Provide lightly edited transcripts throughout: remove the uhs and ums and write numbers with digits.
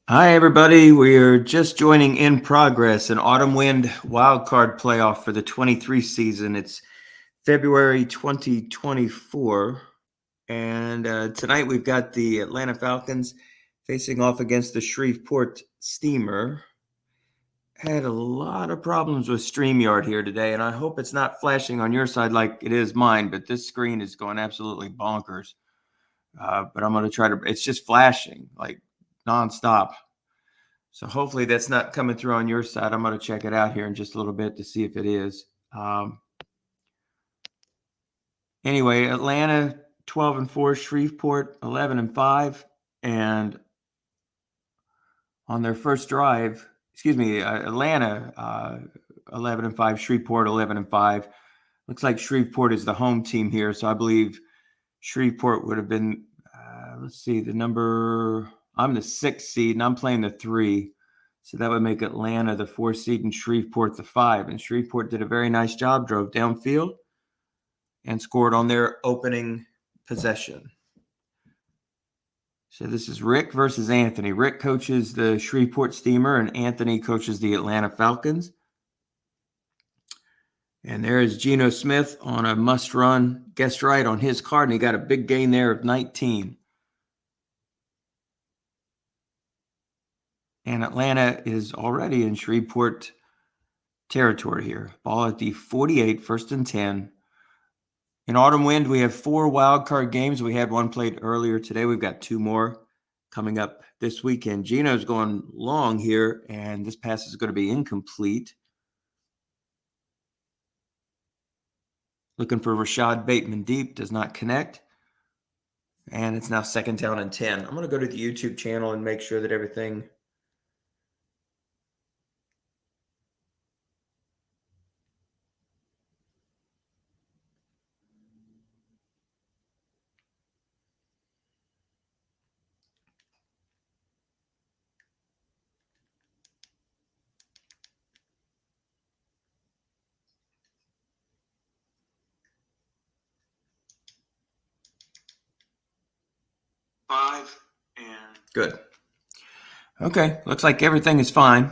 Hi, everybody. We are just joining in progress an autumn wind wildcard playoff for the 23 season. It's February 2024. And tonight we've got the Atlanta Falcons facing off against the Shreveport Steamer. Had a lot of problems with StreamYard here today, and I hope it's not flashing on your side like it is mine, but this screen is going absolutely bonkers. But I'm going to try to, it's just flashing like nonstop. So hopefully that's not coming through on your side. I'm going to check it out here in just a little bit to see if it is. Anyway, Atlanta 12-4, Shreveport 11-5, and on their first drive, Atlanta 11-5, Shreveport 11-5. Looks like Shreveport is the home team here, so I believe Shreveport would have been. Let's see, the number. I'm the 6th seed, and I'm playing the 3. So that would make Atlanta the 4 seed and Shreveport the 5. And Shreveport did a very nice job, drove downfield, and scored on their opening possession. So this is Rick versus Anthony. Rick coaches the Shreveport Steamer, and Anthony coaches the Atlanta Falcons. And there is Geno Smith on a must-run guest right on his card, and he got a big gain there of 19. And Atlanta is already in Shreveport territory here. Ball at the 48, 1st and 10. In autumn wind, we have 4 wild card games. We had one played earlier today. We've got 2 more coming up this weekend. Geno's going long here, and this pass is going to be incomplete. Looking for Rashad Bateman deep, does not connect. And it's now 2nd down and 10. I'm going to go to the YouTube channel and make sure that everything five and good. Okay, looks like everything is fine.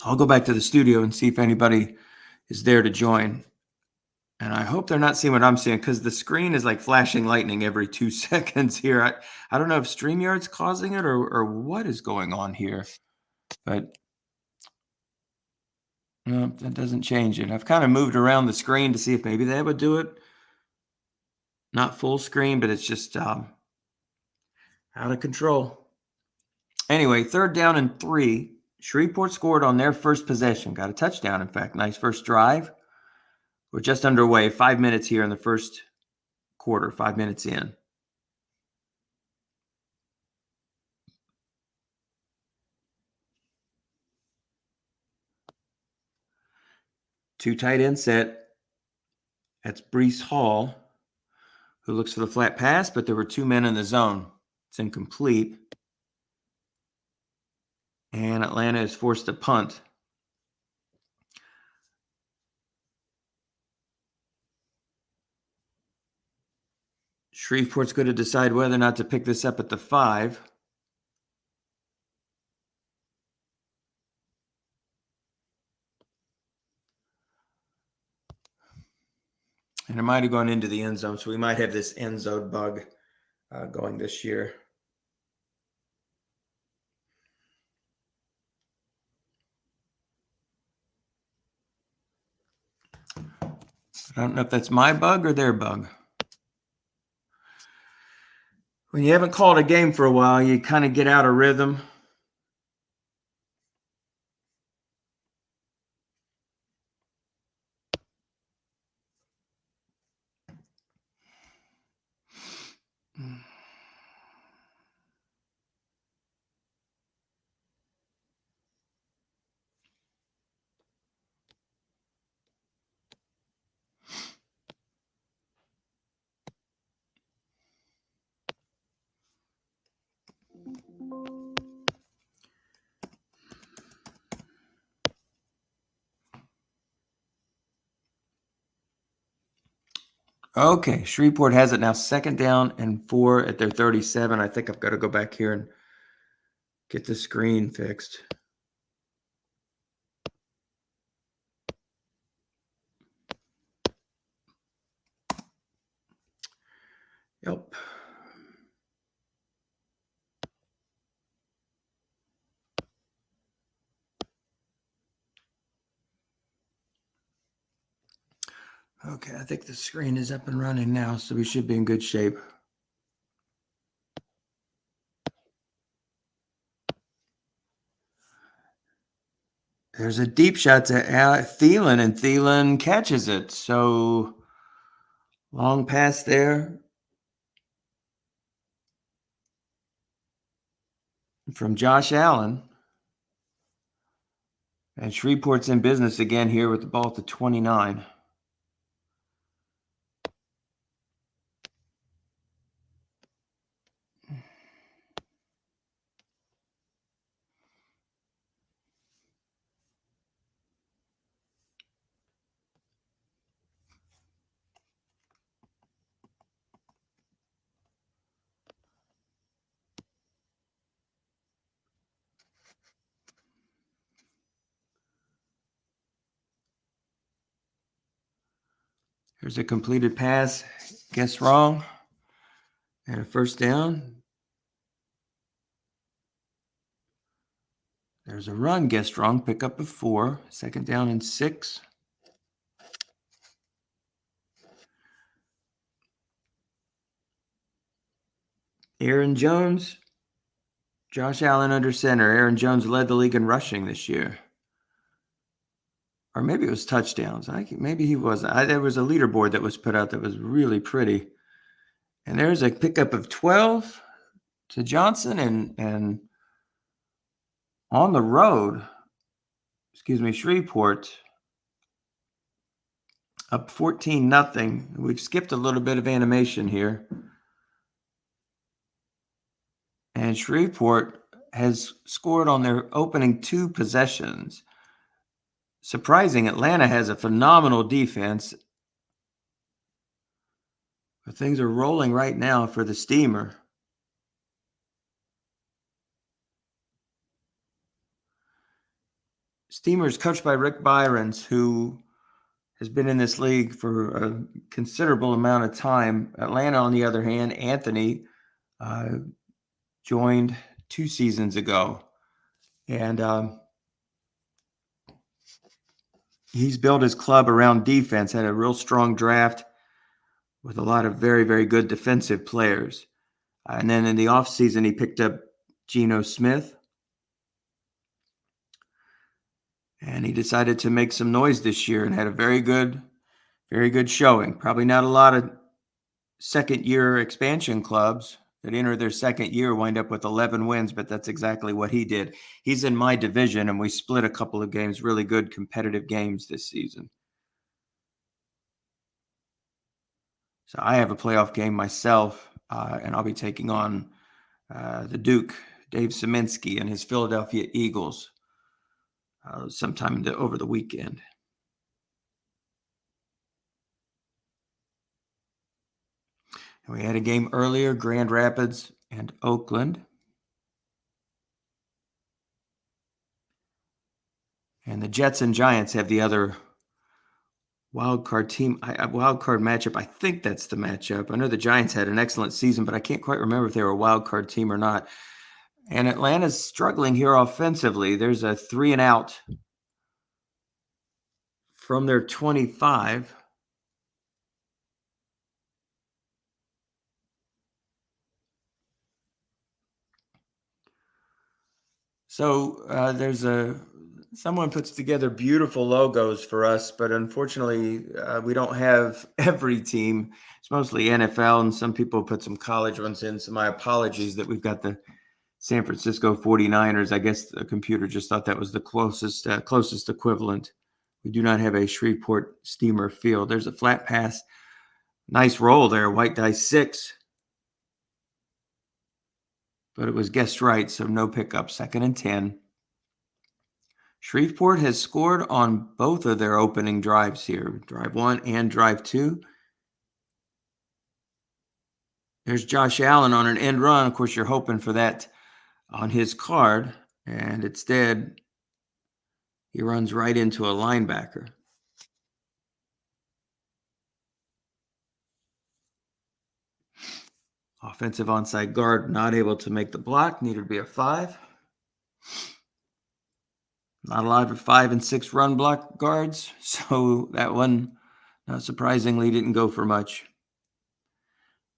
I'll go back to the studio and see if anybody is there to join. And I hope they're not seeing what I'm seeing, because the screen is like flashing lightning every 2 seconds here. I don't know if StreamYard's causing it or what is going on here. But no, that doesn't change it. I've kind of moved around the screen to see if maybe they would do it. Not full screen, but it's just out of control. Anyway, 3rd down and 3. Shreveport scored on their first possession. Got a touchdown, in fact. Nice first drive. We're just underway. 5 minutes here in the first quarter. 5 minutes in. Two tight end set. That's Brees Hall, who looks for the flat pass, but there were 2 men in the zone. It's incomplete. And Atlanta is forced to punt. Shreveport's going to decide whether or not to pick this up at the 5. And it might have gone into the end zone, so we might have this end zone bug going this year. I don't know if that's my bug or their bug. When you haven't called a game for a while, you kind of get out of rhythm. Okay, Shreveport has it now 2nd down and 4 at their 37. I think I've got to go back here and get the screen fixed. Yep. Okay, I think the screen is up and running now, so we should be in good shape. There's a deep shot to Thielen, and Thielen catches it. So long pass there from Josh Allen. And Shreveport's in business again here with the ball at the 29. Here's a completed pass. Guess wrong. And a first down. There's a run. Guessed wrong. Pick up of 4. Second down and 6. Aaron Jones. Josh Allen under center. Aaron Jones led the league in rushing this year. Or maybe it was touchdowns. Maybe he was. There was a leaderboard that was put out that was really pretty. And there's a pickup of 12 to Johnson and on the road, Shreveport up 14-0. We've skipped a little bit of animation here. And Shreveport has scored on their opening 2 possessions. Surprising, Atlanta has a phenomenal defense. But things are rolling right now for the Steamer. Steamer is coached by Rick Byrons, who has been in this league for a considerable amount of time. Atlanta, on the other hand, Anthony joined 2 seasons ago. And he's built his club around defense, had a real strong draft with a lot of very, very good defensive players. And then in the offseason, he picked up Geno Smith. And he decided to make some noise this year and had a very good showing. Probably not a lot of second-year expansion clubs that enter their second year wind up with 11 wins, but that's exactly what he did. He's in my division, and we split a couple of games, really good competitive games this season. So I have a playoff game myself, and I'll be taking on the Duke, Dave Szymanski, and his Philadelphia Eagles sometime over the weekend. And we had a game earlier, Grand Rapids and Oakland. And the Jets and Giants have the other wildcard team, wildcard matchup. I think that's the matchup. I know the Giants had an excellent season, but I can't quite remember if they were a wildcard team or not. And Atlanta's struggling here offensively. There's a 3-and-out from their 25. So there's someone puts together beautiful logos for us, but unfortunately we don't have every team. It's mostly NFL, and some people put some college ones in. So my apologies that we've got the San Francisco 49ers. I guess the computer just thought that was the closest equivalent. We do not have a Shreveport Steamer field. There's a flat pass. Nice roll there, white dice 6. But it was guessed right, so no pickup. 2nd and 10. Shreveport has scored on both of their opening drives here, drive 1 and drive 2. There's Josh Allen on an end run. Of course, you're hoping for that on his card, and instead he runs right into a linebacker. Offensive onside guard not able to make the block, needed to be a 5. Not a lot of 5 and 6 run block guards, so that one, not surprisingly, didn't go for much.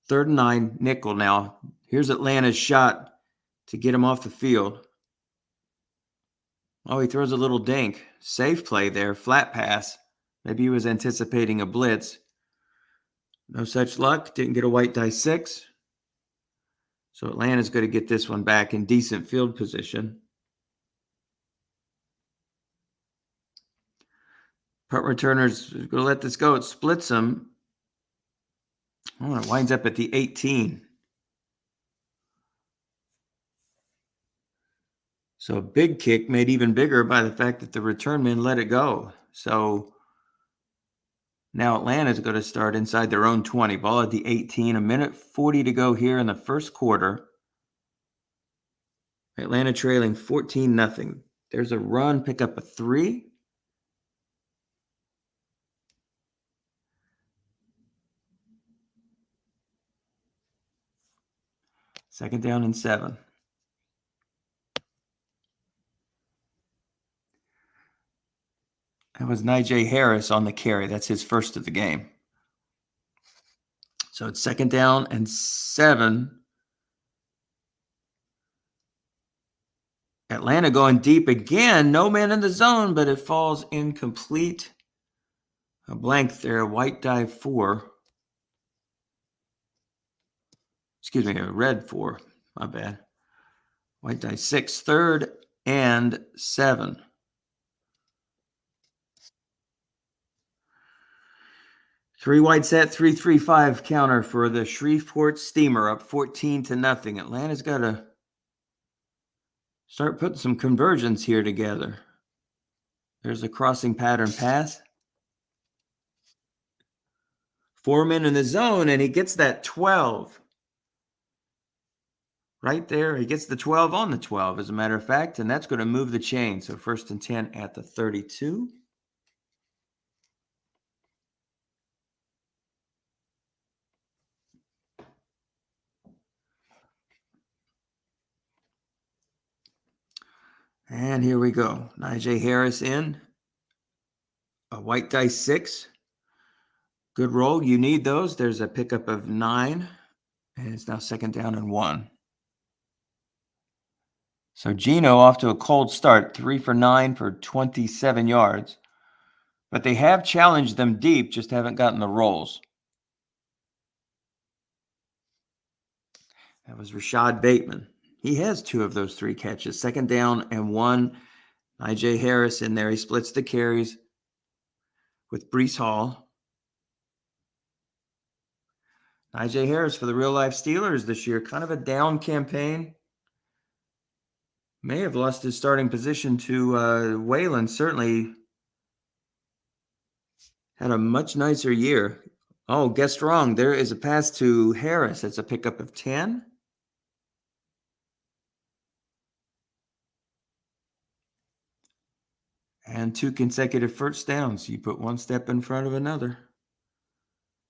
3rd and 9, nickel now. Here's Atlanta's shot to get him off the field. Oh, he throws a little dink. Safe play there, flat pass. Maybe he was anticipating a blitz. No such luck, didn't get a white die 6. So Atlanta's going to get this one back in decent field position. Punt returner's going to let this go. It splits him. Oh, it winds up at the 18. So a big kick made even bigger by the fact that the return man let it go. So now Atlanta's going to start inside their own 20. Ball at the 18. A minute 40 to go here in the first quarter. Atlanta trailing 14-0. There's a run, pick up a 3. Second down and 7. That was Najee Harris on the carry. That's his first of the game. So it's second down and 7. Atlanta going deep again. No man in the zone, but it falls incomplete. A blank there, a white die 4. Excuse me, a red 4. My bad. White die 6. 3rd and 7. Three wide set, 3-3-5 counter for the Shreveport Steamer, up 14-0. Atlanta's got to start putting some conversions here together. There's a crossing pattern pass. 4 men in the zone, and he gets that 12. Right there, he gets the 12 on the 12, as a matter of fact, and that's going to move the chain. So 1st and 10 at the 32. And here we go. Najee Harris in. A white die 6. Good roll. You need those. There's a pickup of 9. And it's now second down and 1. So Geno off to a cold start. 3 for 9 for 27 yards. But they have challenged them deep, just haven't gotten the rolls. That was Rashad Bateman. He has 2 of those 3 catches. Second down and 1. Najee Harris in there. He splits the carries with Breece Hall. Najee Harris for the real-life Steelers this year. Kind of a down campaign. May have lost his starting position to Whalen. Certainly had a much nicer year. Oh, guessed wrong. There is a pass to Harris. It's a pickup of 10. And 2 consecutive first downs. You put one step in front of another.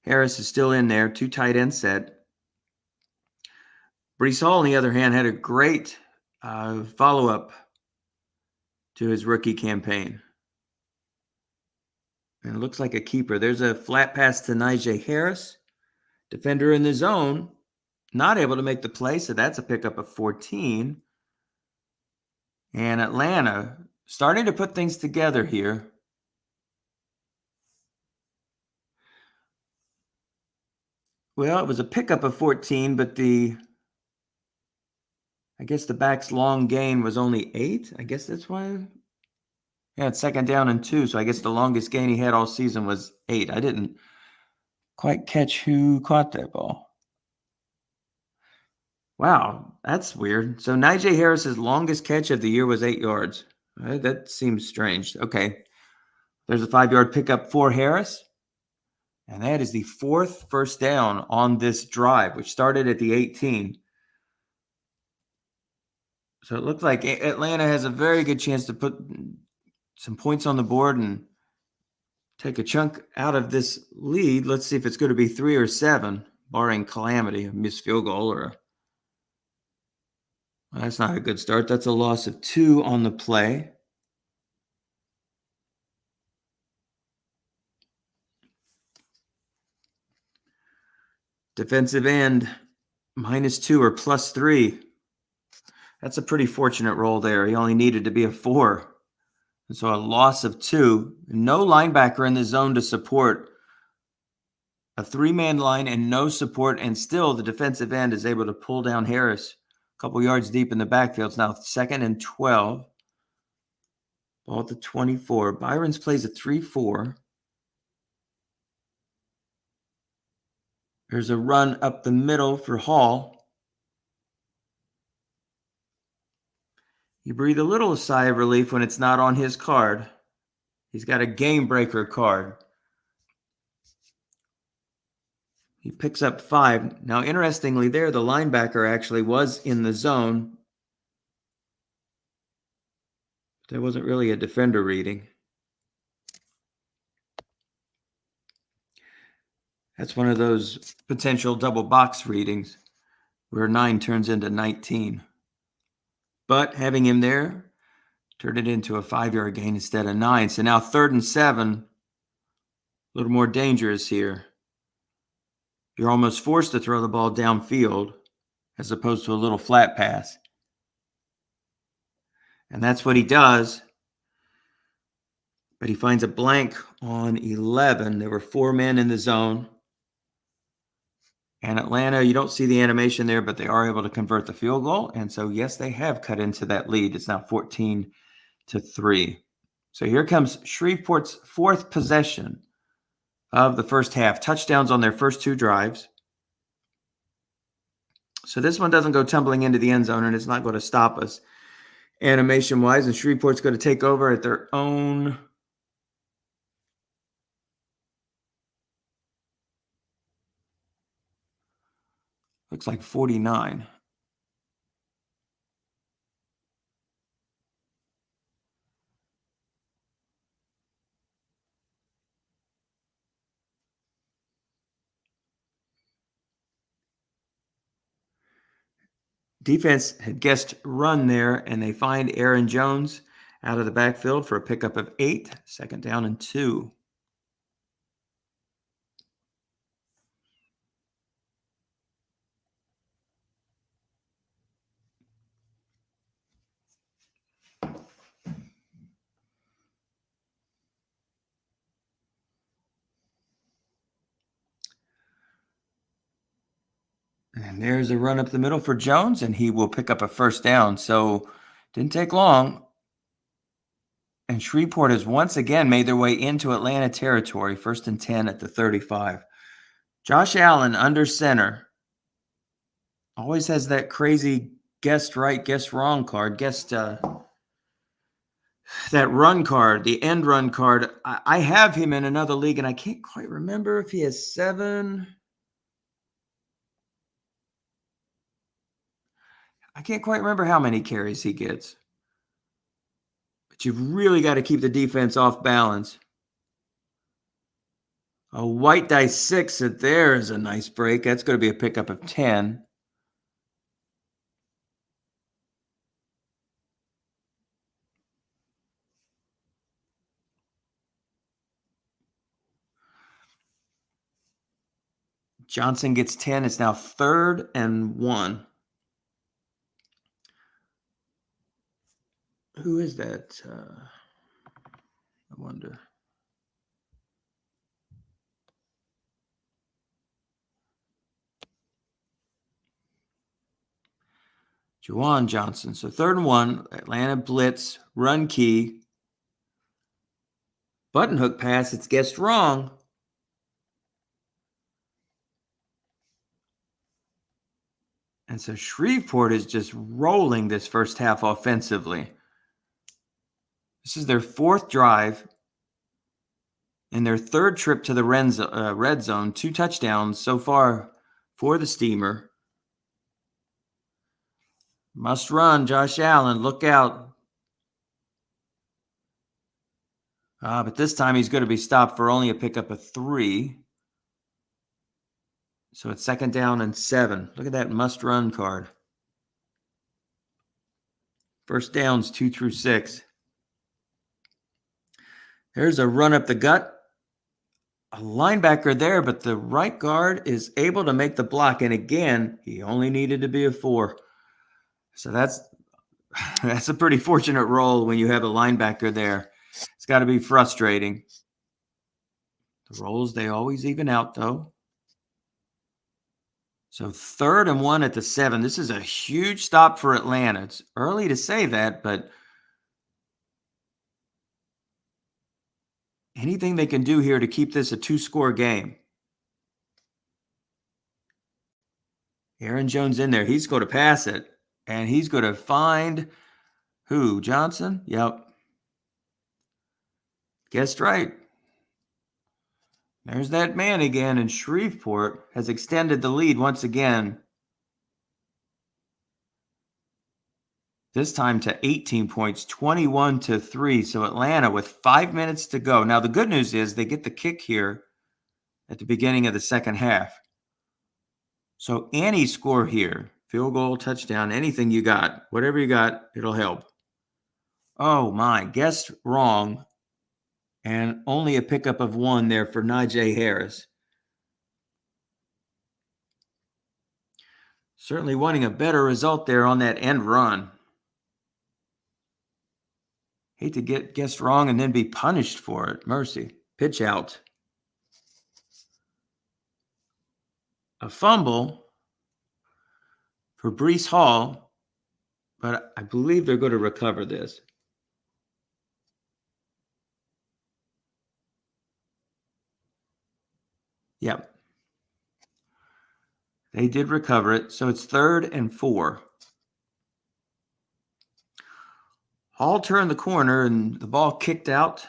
Harris is still in there. 2 tight end set. Breece Hall, on the other hand, had a great follow-up to his rookie campaign. And it looks like a keeper. There's a flat pass to Najee Harris. Defender in the zone. Not able to make the play, so that's a pickup of 14. And Atlanta starting to put things together here. Well, it was a pickup of 14, but I guess the back's long gain was only 8. I guess that's why. Yeah, it's second down and 2, so I guess the longest gain he had all season was 8. I didn't quite catch who caught that ball. Wow, that's weird. So Najee Harris's longest catch of the year was 8 yards. That seems strange. Okay. There's a 5-yard pickup for Harris. And that is the 4th first down on this drive, which started at the 18. So it looked like Atlanta has a very good chance to put some points on the board and take a chunk out of this lead. Let's see if it's going to be 3 or 7, barring calamity, a missed field goal or well, that's not a good start. That's a loss of 2 on the play. Defensive end, -2 or +3. That's a pretty fortunate roll there. He only needed to be a 4. And so a loss of 2. No linebacker in the zone to support. A 3-man line and no support. And still the defensive end is able to pull down Harris a couple yards deep in the backfield. It's now 2nd and 12. Ball at the 24. Byron's plays a 3-4. There's a run up the middle for Hall. You breathe a little sigh of relief when it's not on his card. He's got a game breaker card. He picks up 5. Now, interestingly there, the linebacker actually was in the zone. There wasn't really a defender reading. That's one of those potential double box readings where 9 turns into 19. But having him there turned it into a 5-yard gain instead of 9. So now 3rd and 7, a little more dangerous here. You're almost forced to throw the ball downfield as opposed to a little flat pass. And that's what he does. But he finds a blank on 11. There were 4 men in the zone. And Atlanta, you don't see the animation there, but they are able to convert the field goal. And so, yes, they have cut into that lead. It's now 14-3. So here comes Shreveport's 4th possession of the first half. Touchdowns on their first 2 drives. So this one doesn't go tumbling into the end zone, and it's not going to stop us animation-wise. And Shreveport's going to take over at their own looks like 49. Defense had guessed run there, and they find Aaron Jones out of the backfield for a pickup of 8, 2nd down and 2. And there's a run up the middle for Jones, and he will pick up a 1st down. So didn't take long. And Shreveport has once again made their way into Atlanta territory, 1st and 10 at the 35. Josh Allen under center. Always has that crazy guessed right, guessed wrong card. Guessed that run card, the end run card. I have him in another league, and I can't quite remember if he has 7. I can't quite remember how many carries he gets. But you've really got to keep the defense off balance. A white dice 6 at there is a nice break. That's going to be a pickup of 10. Johnson gets 10. It's now 3rd and 1. Who is that? I wonder. Juwan Johnson. So 3rd and 1. Atlanta blitz. Run key. Button hook pass. It's guessed wrong. And so Shreveport is just rolling this first half offensively. This is their 4th drive and their 3rd trip to the red zone. 2 touchdowns so far for the Steamer. Must run, Josh Allen. Look out. But this time he's going to be stopped for only a pickup of 3. So it's 2nd down and 7. Look at that must run card. First downs 2 through 6. There's a run up the gut. A linebacker there, but the right guard is able to make the block. And again, he only needed to be a 4. So that's a pretty fortunate roll when you have a linebacker there. It's got to be frustrating. The rolls, they always even out, though. So 3rd and 1 at the 7. This is a huge stop for Atlanta. It's early to say that, but anything they can do here to keep this a 2-score game. Aaron Jones in there. He's going to pass it, and he's going to find who? Johnson? Yep. Guessed right. There's that man again, and Shreveport has extended the lead once again. This time to 18 points, 21-3. So Atlanta with 5 minutes to go. Now, the good news is they get the kick here at the beginning of the second half. So any score here, field goal, touchdown, anything you got, whatever you got, it'll help. Oh, my, guessed wrong. And only a pickup of 1 there for Najee Harris. Certainly wanting a better result there on that end run. Hate to get guessed wrong and then be punished for it. Mercy. Pitch out. A fumble for Breece Hall, but I believe they're going to recover this. Yep. They did recover it, so it's 3rd and 4. Hall turned the corner and the ball kicked out.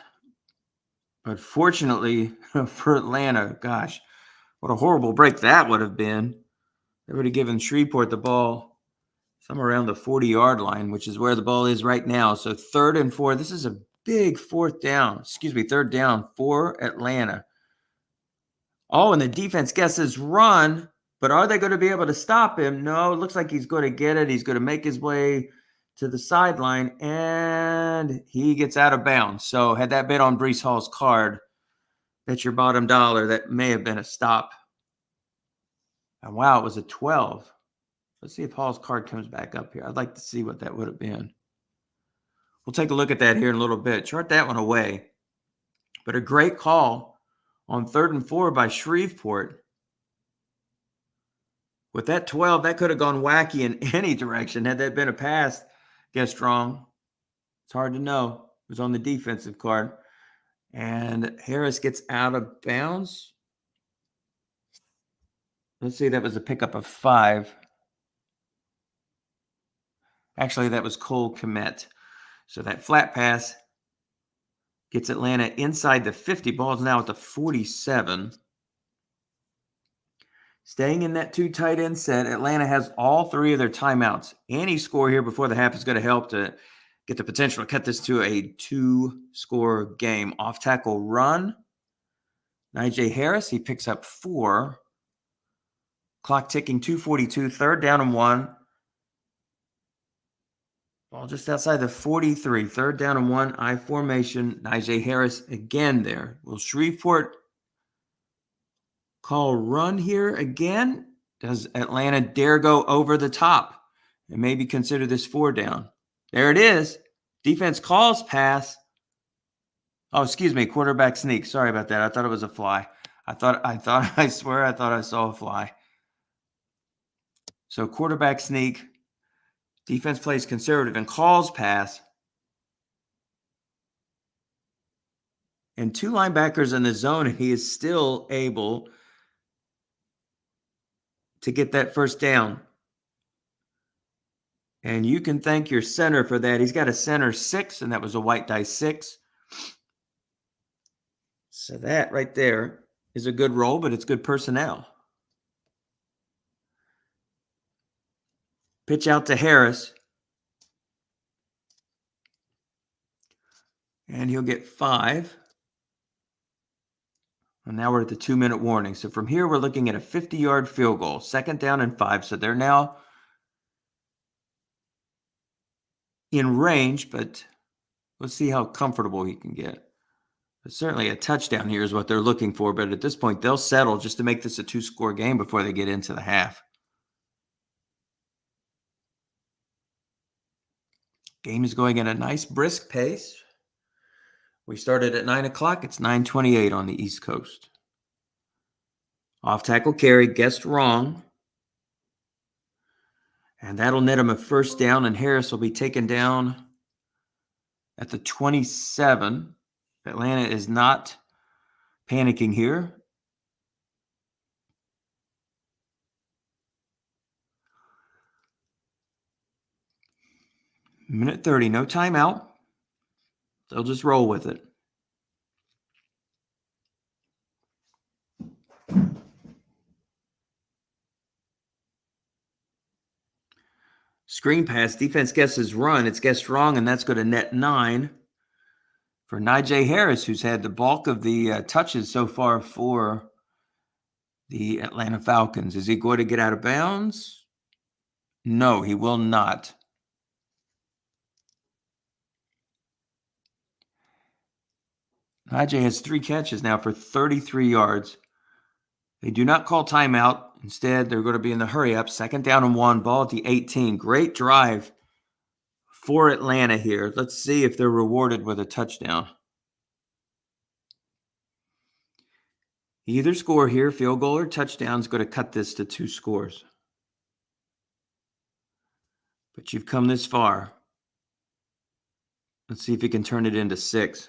But fortunately for Atlanta, gosh, what a horrible break that would have been. They would have given Shreveport the ball somewhere around the 40-yard line, which is where the ball is right now. So 3rd and 4. This is a big 3rd down for Atlanta. Oh, and the defense guesses run, but are they going to be able to stop him? No, it looks like he's going to get it. He's going to make his way to the sideline, and he gets out of bounds. So had that been on Breece Hall's card, bet your bottom dollar that may have been a stop. And wow, it was a 12. Let's see if Hall's card comes back up here. I'd like to see what that would have been. We'll take a look at that here in a little bit. Chart that one away. But a great call on 3rd and 4 by Shreveport. With that 12, that could have gone wacky in any direction. Had that been a pass, guessed wrong. It's hard to know. It was on the defensive card. And Harris gets out of bounds. Let's see, that was a pickup of 5. Actually, that was Cole Kmet. So that flat pass gets Atlanta inside the 50. Ball's now at the 47. Staying in that 2 tight end set, Atlanta has all 3 of their timeouts. Any score here before the half is going to help to get the potential to cut this to a 2-score game. Off tackle run. Najee Harris, he picks up 4. Clock ticking, 2:42, 3rd down and 1. Ball just outside the 43, 3rd down and 1. I formation. Najee Harris again there. Will Shreveport call run here again? Does Atlanta dare go over the top and maybe consider this 4 down? There it is. Defense calls pass. Oh, excuse me, quarterback sneak. Sorry about that. I thought it was a fly. I swear I thought I saw a fly. So quarterback sneak. Defense plays conservative and calls pass. And 2 linebackers in the zone, and he is still able to get that 1st down. And you can thank your center for that. He's got a center 6, and that was a white die 6. So that right there is a good roll, but it's good personnel. Pitch out to Harris. And he'll get 5. And now we're at the 2-minute warning. So from here, we're looking at a 50-yard field goal, 2nd down and 5. So they're now in range, but let's see how comfortable he can get. But certainly a touchdown here is what they're looking for. But at this point, they'll settle just to make this a 2-score game before they get into the half. Game is going at a nice brisk pace. We started at 9 o'clock. It's 9:28 on the East Coast. Off tackle carry, guessed wrong. And that'll net him a 1st down, and Harris will be taken down at the 27. Atlanta is not panicking here. Minute 30, no timeout. They'll just roll with it. Screen pass, defense guesses run. It's guessed wrong, and that's going to net 9 for Najee Harris, who's had the bulk of the touches so far for the Atlanta Falcons. Is he going to get out of bounds? No, he will not. Najee has 3 catches now for 33 yards. They do not call timeout. Instead, they're going to be in the hurry up. 2nd down and 1, ball at the 18. Great drive for Atlanta here. Let's see if they're rewarded with a touchdown. Either score here, field goal or touchdown, is going to cut this to 2 scores. But you've come this far. Let's see if you can turn it into 6.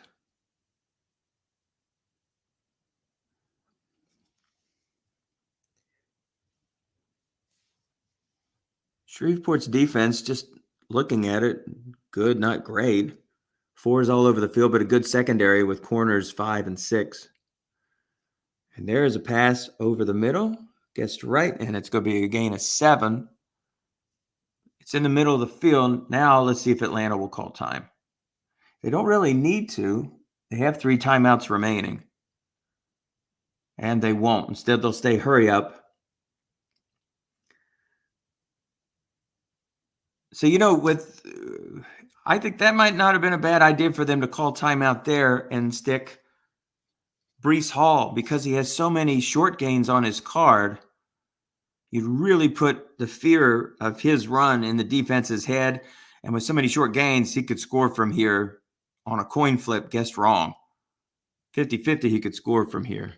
Shreveport's defense, just looking at it, good, not great. 4s all over the field, but a good secondary with corners 5 and 6. And there is a pass over the middle, guessed right, and it's going to be a gain of 7. It's in the middle of the field. Now let's see if Atlanta will call time. They don't really need to. They have 3 timeouts remaining. And they won't. Instead, they'll stay hurry up. So, I think that might not have been a bad idea for them to call timeout there and stick Breece Hall, because he has so many short gains on his card. You'd really put the fear of his run in the defense's head. And with so many short gains, he could score from here on a coin flip, guessed wrong. 50-50, he could score from here.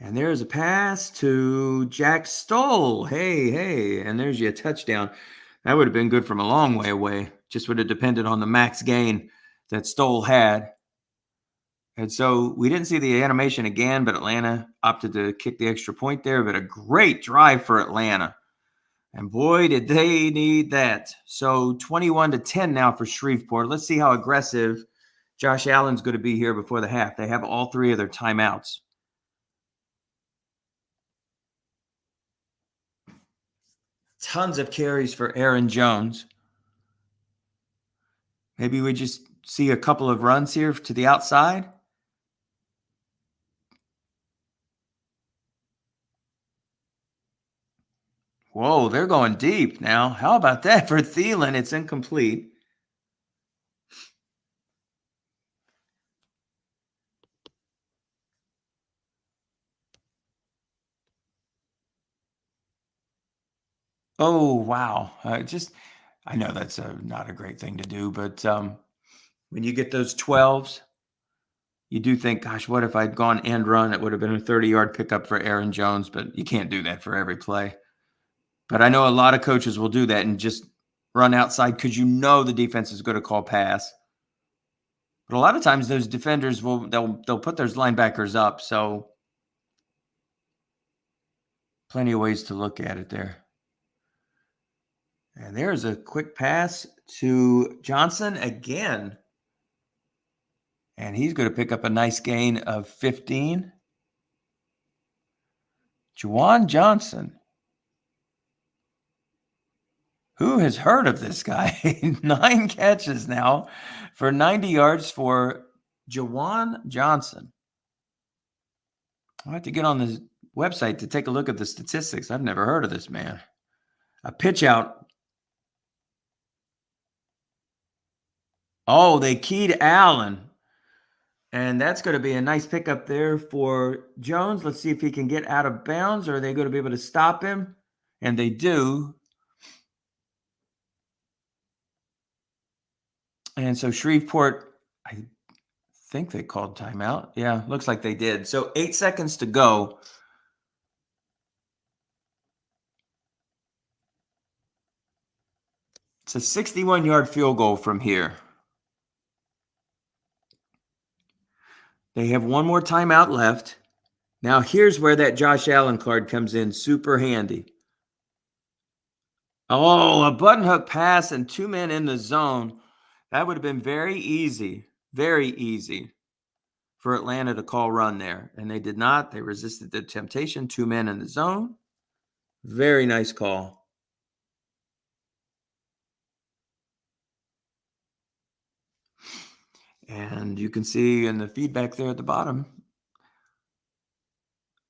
And there's a pass to Jack Stoll. Hey, and there's your touchdown. That would have been good from a long way away. Just would have depended on the max gain that Stoll had. And so we didn't see the animation again, but Atlanta opted to kick the extra point there. But a great drive for Atlanta. And boy, did they need that. So 21-10 now for Shreveport. Let's see how aggressive Josh Allen's going to be here before the half. They have all 3 of their timeouts. Tons of carries for Aaron Jones. Maybe we just see a couple of runs here to the outside. Whoa, they're going deep now. How about that for Thielen? It's incomplete. Oh, wow. I know that's not a great thing to do, but when you get those 12s, you do think, gosh, what if I'd gone end run? It would have been a 30-yard pickup for Aaron Jones, but you can't do that for every play. But I know a lot of coaches will do that and just run outside because the defense is going to call pass. But a lot of times those defenders they'll put those linebackers up. So plenty of ways to look at it there. And there's a quick pass to Johnson again. And he's going to pick up a nice gain of 15. Juwan Johnson. Who has heard of this guy? 9 catches now for 90 yards for Juwan Johnson. I'll have to get on this website to take a look at the statistics. I've never heard of this man. A pitch out. Oh, they keyed Allen. And that's going to be a nice pickup there for Jones. Let's see if he can get out of bounds, or are they going to be able to stop him? And they do. And so Shreveport, I think they called timeout. Yeah, looks like they did. So 8 seconds to go. It's a 61-yard field goal from here. They have one more timeout left. Now here's where that Josh Allen card comes in super handy. Oh, a button hook pass and 2 men in the zone. That would have been very easy for Atlanta to call run there. And they did not. They resisted the temptation. 2 men in the zone. Very nice call. And you can see in the feedback there at the bottom,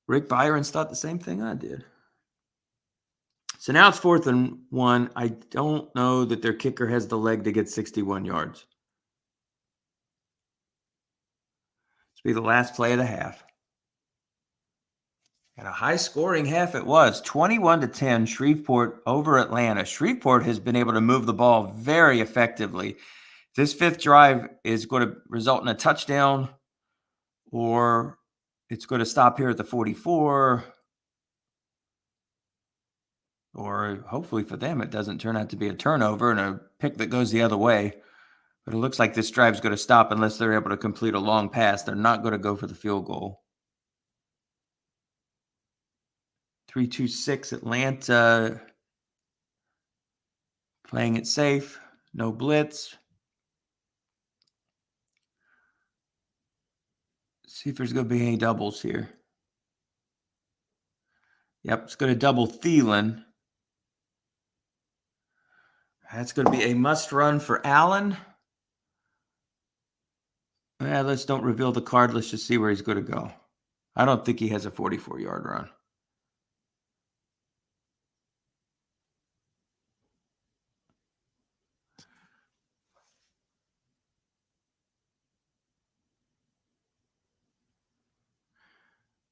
Rick Byron's thought the same thing I did. So now it's 4th and 1. I don't know that their kicker has the leg to get 61 yards. This will be the last play of the half. And a high-scoring half it was. 21-10, Shreveport over Atlanta. Shreveport has been able to move the ball very effectively. This 5th drive is going to result in a touchdown, or it's going to stop here at the 44. Or hopefully for them, it doesn't turn out to be a turnover and a pick that goes the other way. But it looks like this drive's going to stop unless they're able to complete a long pass. They're not going to go for the field goal. 3-2-6 Atlanta. Playing it safe. No blitz. See if there's going to be any doubles here. Yep, it's going to double Thielen. That's going to be a must run for Allen. Let's don't reveal the card. Let's just see where he's going to go. I don't think he has a 44-yard run.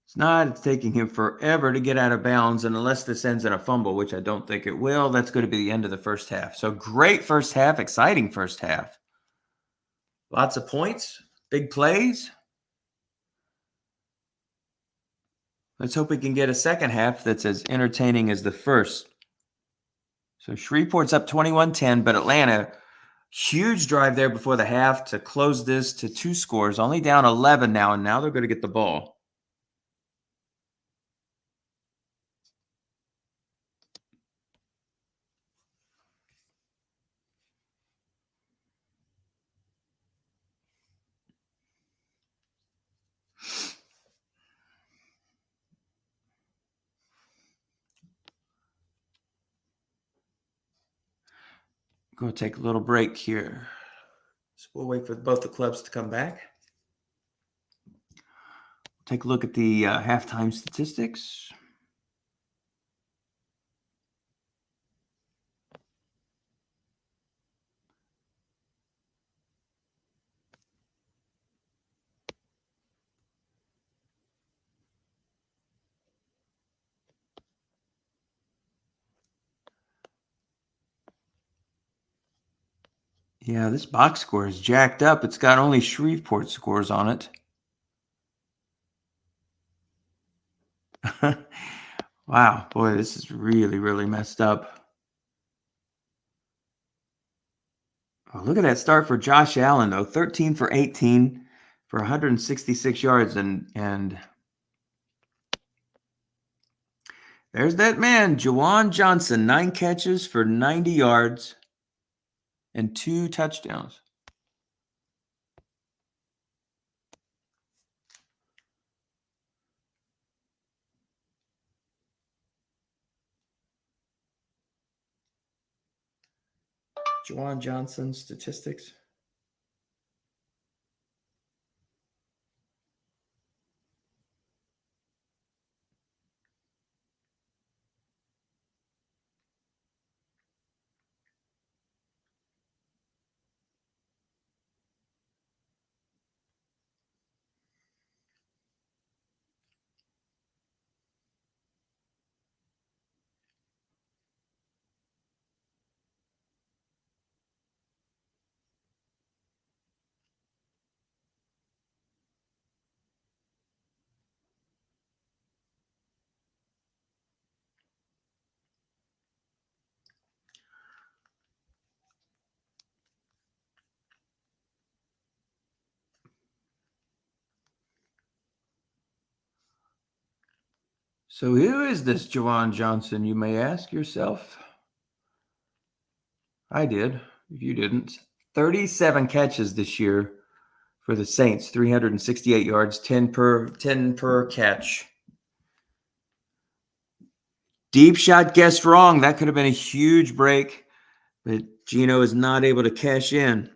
It's not. It's taking him forever to get out of bounds, and unless this ends in a fumble, which I don't think it will, that's going to be the end of the first half. So great first half, exciting first half. Lots of points, big plays. Let's hope we can get a second half that's as entertaining as the first. So Shreveport's up 21-10, but Atlanta, huge drive there before the half to close this to 2 scores, only down 11 now, and now they're going to get the ball. Going to take a little break here. So we'll wait for both the clubs to come back. Take a look at the halftime statistics. Yeah, this box score is jacked up. It's got only Shreveport scores on it. Wow, boy, this is really, really messed up. Oh, look at that start for Josh Allen, though. 13 for 18 for 166 yards. And there's that man, Juwan Johnson, 9 catches for 90 yards and 2 touchdowns. Juwan Johnson statistics. So who is this Juwan Johnson, you may ask yourself? I did, if you didn't. 37 catches this year for the Saints, 368 yards, 10 per catch. Deep shot guessed wrong. That could have been a huge break, but Geno is not able to cash in.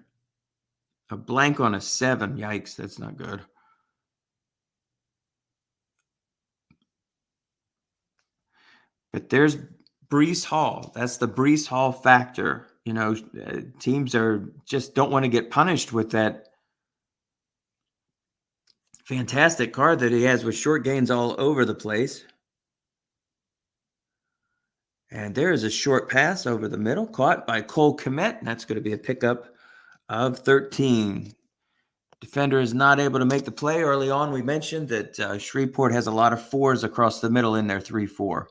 A blank on a 7. Yikes, that's not good. But there's Breece Hall. That's the Breece Hall factor. Teams just don't want to get punished with that fantastic card that he has with short gains all over the place. And there is a short pass over the middle caught by Cole Kmet. And that's going to be a pickup of 13. Defender is not able to make the play early on. We mentioned that Shreveport has a lot of 4s across the middle in their 3-4.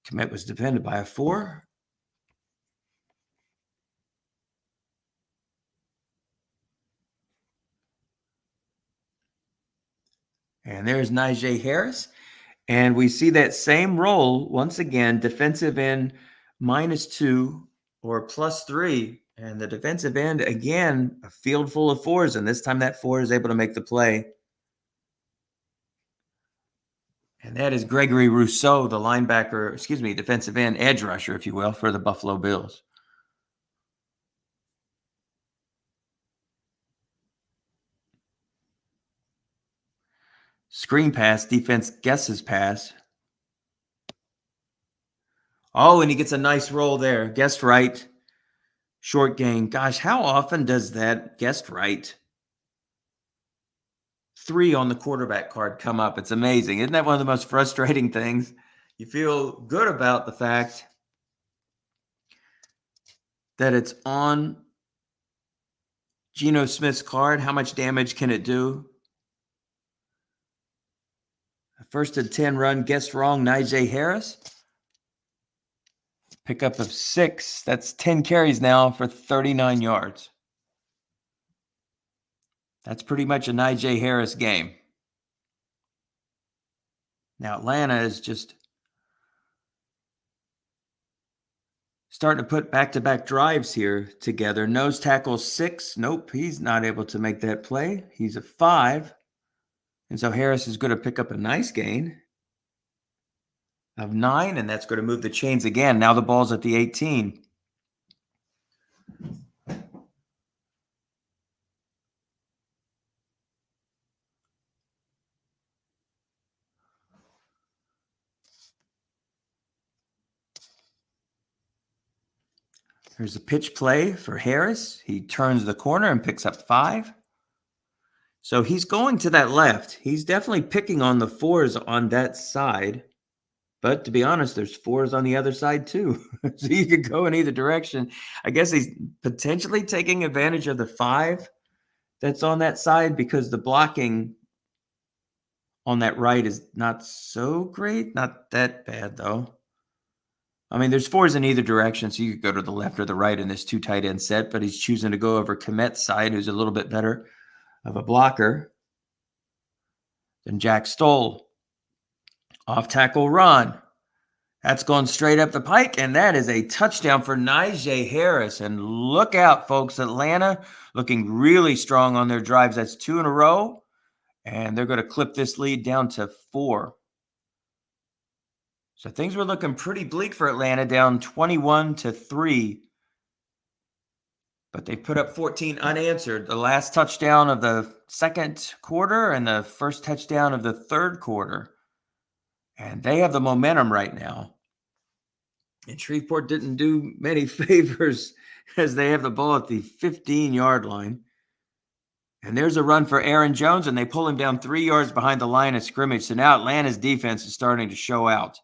Kmet was defended by a 4. And there's Najee Harris. And we see that same role once again, defensive end -2 or +3. And the defensive end, again, a field full of 4s. And this time that 4 is able to make the play. And that is Gregory Rousseau, the defensive end, edge rusher, if you will, for the Buffalo Bills. Screen pass, defense guesses pass. Oh, and he gets a nice roll there. Guessed right. Short gain. Gosh, how often does that guessed right 3 on the quarterback card come up? It's amazing. Isn't that one of the most frustrating things? You feel good about the fact that it's on Geno Smith's card. How much damage can it do? A 1st and 10 run, guessed wrong, Najee Harris. Pickup of 6. That's 10 carries now for 39 yards. That's pretty much a Najee Harris game. Now Atlanta is just starting to put back-to-back drives here together. Nose tackle 6. Nope, he's not able to make that play. He's a 5. And so Harris is going to pick up a nice gain of 9, and that's going to move the chains again. Now the ball's at the 18. Here's a pitch play for Harris. He turns the corner and picks up 5. So he's going to that left. He's definitely picking on the 4s on that side. But to be honest, there's 4s on the other side too. So you could go in either direction. I guess he's potentially taking advantage of the 5 that's on that side because the blocking on that right is not so great. Not that bad, though. I mean, there's 4s in either direction, so you could go to the left or the right in this 2 tight end set, but he's choosing to go over Kmet's side, who's a little bit better of a blocker than Jack Stoll. Off tackle run. That's going straight up the pike, and that is a touchdown for Najee Harris. And look out, folks. Atlanta looking really strong on their drives. That's 2 in a row, and they're going to clip this lead down to 4. So things were looking pretty bleak for Atlanta, down 21-3 But they put up 14 unanswered. The last touchdown of the second quarter and the first touchdown of the third quarter. And they have the momentum right now. And Shreveport didn't do many favors as they have the ball at the 15-yard line. And there's a run for Aaron Jones, and they pull him down 3 yards behind the line of scrimmage. So now Atlanta's defense is starting to show out.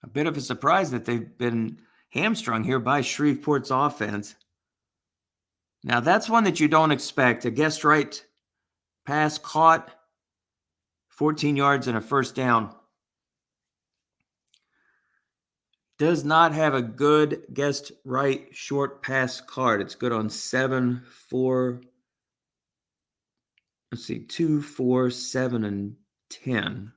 A bit of a surprise that they've been hamstrung here by Shreveport's offense. Now, that's one that you don't expect. A guest right pass caught, 14 yards and a first down. Does not have a good guest right short pass card. It's good on 7, 4, 2, 4, 7, and 10.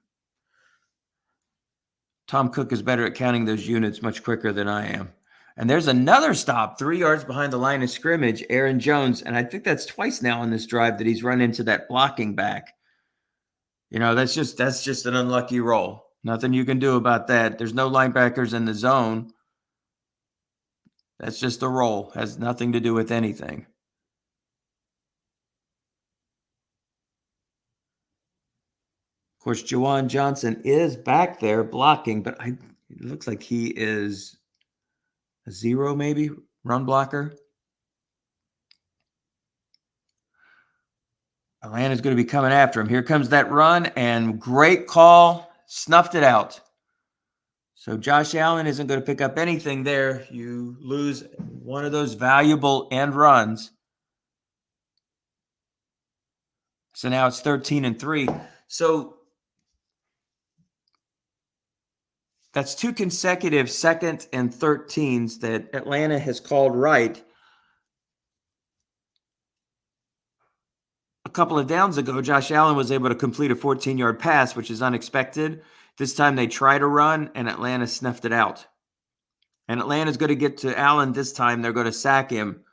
Tom Cook is better at counting those units much quicker than I am. And there's another stop, 3 yards behind the line of scrimmage, Aaron Jones. And I think that's twice now in this drive that he's run into that blocking back. You know, that's just an unlucky roll. Nothing you can do about that. There's no linebackers in the zone. That's just a roll. Has nothing to do with anything. Of course, Juwan Johnson is back there blocking, but it looks like he is a 0 maybe, run blocker. Atlanta's going to be coming after him. Here comes that run, and great call. Snuffed it out. So Josh Allen isn't going to pick up anything there. You lose one of those valuable end runs. So now it's 13-3. So that's 2 consecutive second and 13s that Atlanta has called right. A couple of downs ago, Josh Allen was able to complete a 14-yard pass, which is unexpected. This time they try to run, and Atlanta snuffed it out. And Atlanta's going to get to Allen this time. They're going to sack him.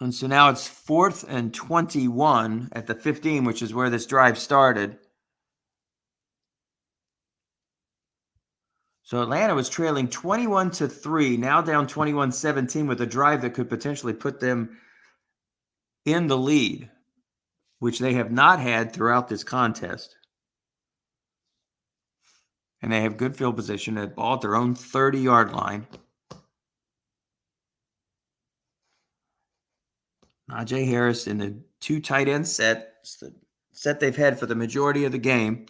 And so now it's 4th and 21 at the 15, which is where this drive started. So Atlanta was trailing 21-3, now down 21-17 with a drive that could potentially put them in the lead, which they have not had throughout this contest. And they have good field position at ball at their own 30-yard line. Najee Harris in the 2 tight end set. It's the set they've had for the majority of the game.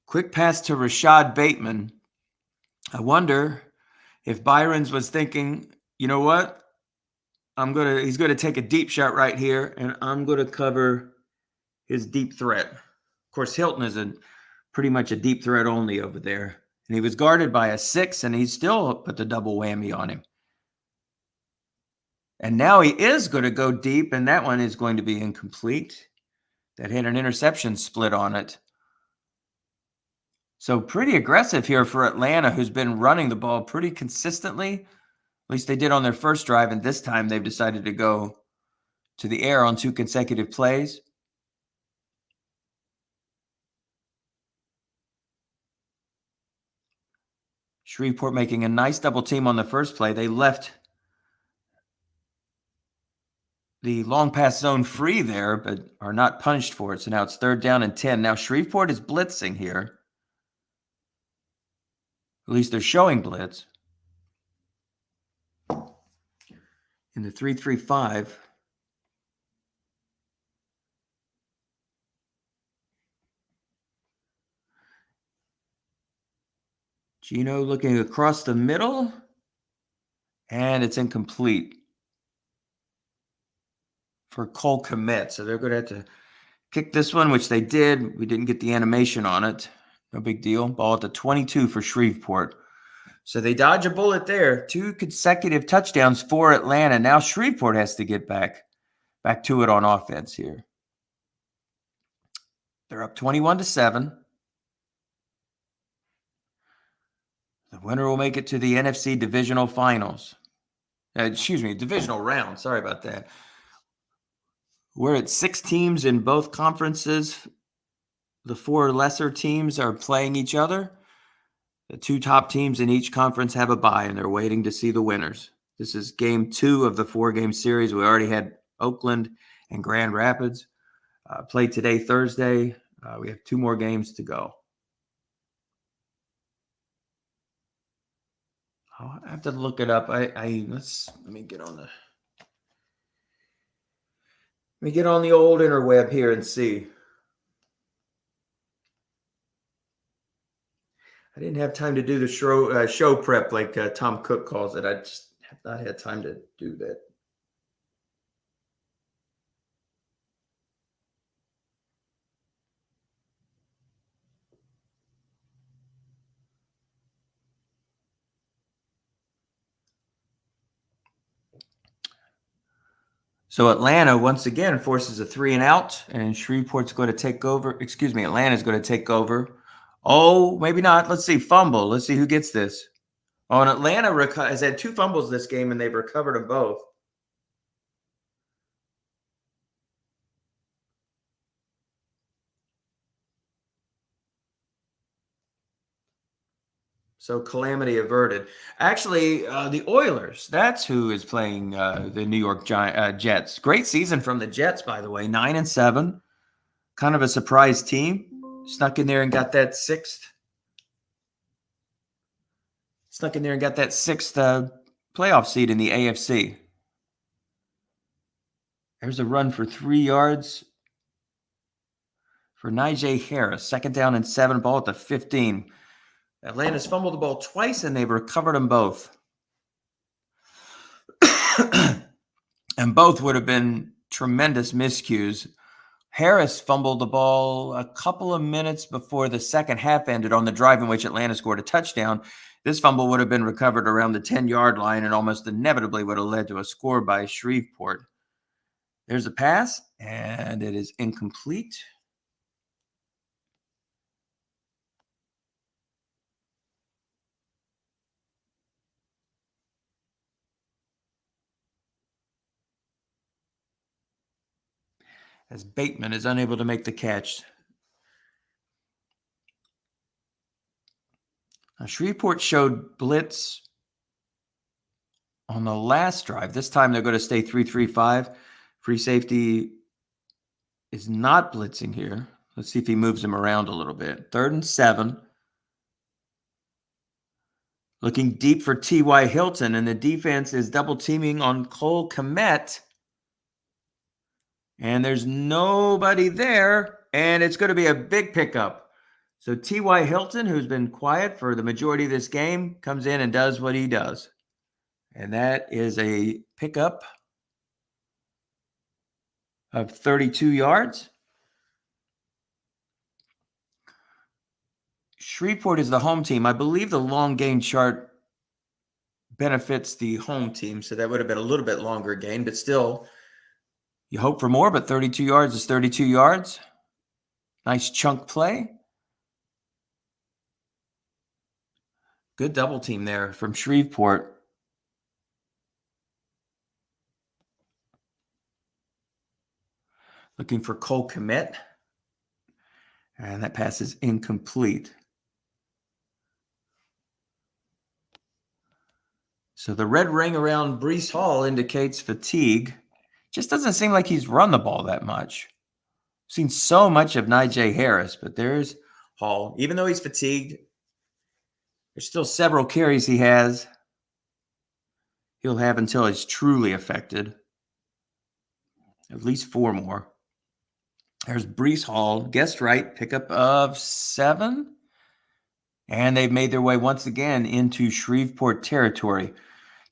Quick pass to Rashad Bateman. I wonder if Byron's was thinking, you know what? He's going to take a deep shot right here, and I'm going to cover his deep threat. Of course, Hilton is pretty much a deep threat only over there. And he was guarded by a 6, and he still put the double whammy on him. And now he is going to go deep, and that one is going to be incomplete. That had an interception split on it. So pretty aggressive here for Atlanta, who's been running the ball pretty consistently. At least they did on their first drive, and this time they've decided to go to the air on 2 consecutive plays. Shreveport making a nice double team on the first play. They left the long pass zone free there, but are not punished for it. So now it's 3rd down and 10. Now Shreveport is blitzing here. At least they're showing blitz. In the 3-3-5. Gino looking across the middle. And it's incomplete for Cole Kmet. So they're going to have to kick this one, which they did. We didn't get the animation on it. No big deal. Ball at the 22 for Shreveport. So they dodge a bullet there. 2 consecutive touchdowns for Atlanta. Now Shreveport has to get back to it on offense here. They're up 21-7. The winner will make it to the NFC Divisional Finals. divisional round. Sorry about that. We're at 6 teams in both conferences. The 4 lesser teams are playing each other. The 2 top teams in each conference have a bye, and they're waiting to see the winners. This is game 2 of the 4-game series. We already had Oakland and Grand Rapids played today, Thursday. We have 2 more games to go. I'll have to look it up. Let me get on the old interweb here and see. I didn't have time to do the show prep like Tom Cook calls it. I just have not had time to do that. So Atlanta, once again, forces a 3 and out, and Shreveport's going to take over. Atlanta's going to take over. Oh, maybe not. Let's see. Fumble. Let's see who gets this. Oh, and Atlanta has had 2 fumbles this game, and they've recovered them both. So calamity averted. Actually, the Oilers, that's who is playing the New York Jets. Great season from the Jets, by the way, 9-7. Kind of a surprise team. Snuck in there and got that sixth playoff seed in the AFC. There's a run for 3 yards for Najee Harris. 2nd down and 7, ball at the 15. Atlanta's fumbled the ball twice, and they've recovered them both. And both would have been tremendous miscues. Harris fumbled the ball a couple of minutes before the second half ended on the drive in which Atlanta scored a touchdown. This fumble would have been recovered around the 10-yard line and almost inevitably would have led to a score by Shreveport. There's a pass, and it is incomplete. As Bateman is unable to make the catch. Now, Shreveport showed blitz on the last drive. This time they're going to stay 3-3-5. Free safety is not blitzing here. Let's see if he moves him around a little bit. 3rd and 7. Looking deep for T.Y. Hilton, and the defense is double teaming on Cole Kmet. And there's nobody there, and it's going to be a big pickup. So T.Y. Hilton, who's been quiet for the majority of this game, comes in and does what he does. And that is a pickup of 32 yards. Shreveport is the home team. I believe the long gain chart benefits the home team, so that would have been a little bit longer gain, but still, you hope for more, but 32 yards is 32 yards. Nice chunk play. Good double team there from Shreveport. Looking for Cole Kmet. And that pass is incomplete. So the red ring around Breece Hall indicates fatigue. Just doesn't seem like he's run the ball that much. Seen so much of Najee Harris, but there's Hall. Even though he's fatigued, there's still several carries he'll have until he's truly affected. At least 4 more. There's Breece Hall. Guessed right. Pickup of 7. And they've made their way once again into Shreveport territory.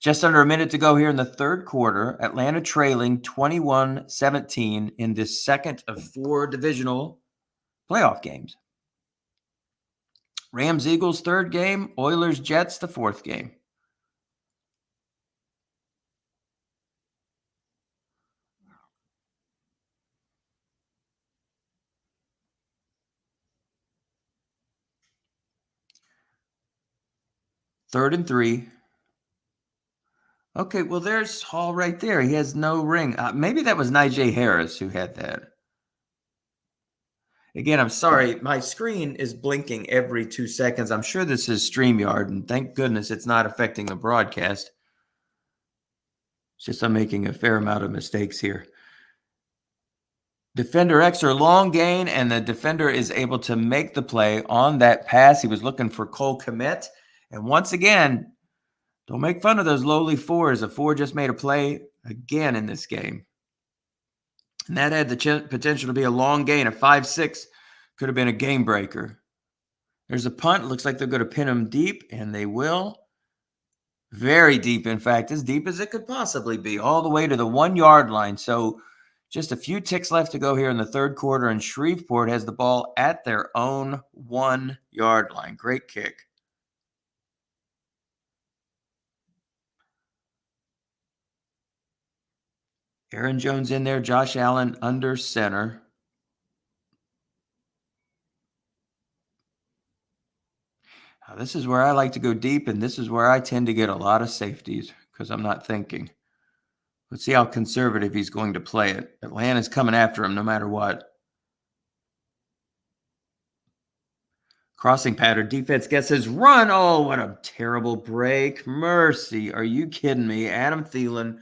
Just under a minute to go here in the 3rd quarter. Atlanta trailing 21-17 in this second of 4 divisional playoff games. Rams-Eagles 3rd game. Oilers-Jets the 4th game. Third and 3. Okay, well, there's Hall right there. He has no ring. Maybe that was Najee Harris who had that. Again, I'm sorry. My screen is blinking every 2 seconds. I'm sure this is StreamYard, and thank goodness it's not affecting the broadcast. It's just I'm making a fair amount of mistakes here. Defender X or long gain, and the defender is able to make the play on that pass. He was looking for Cole Kmet. And once again, don't make fun of those lowly fours. A four just made a play again in this game. And that had the potential to be a long gain. A 5-6 could have been a game breaker. There's a punt. Looks like they're going to pin him deep, and they will. Very deep, in fact, as deep as it could possibly be, all the way to the 1 yard line. So just a few ticks left to go here in the third quarter, and Shreveport has the ball at their own 1 yard line. Great kick. Aaron Jones in there, Josh Allen under center. Now, this is where I like to go deep, and this is where I tend to get a lot of safeties because I'm not thinking. Let's see how conservative he's going to play it. Atlanta's coming after him no matter what. Crossing pattern, defense gets his run. Oh, what a terrible break. Mercy. Are you kidding me? Adam Thielen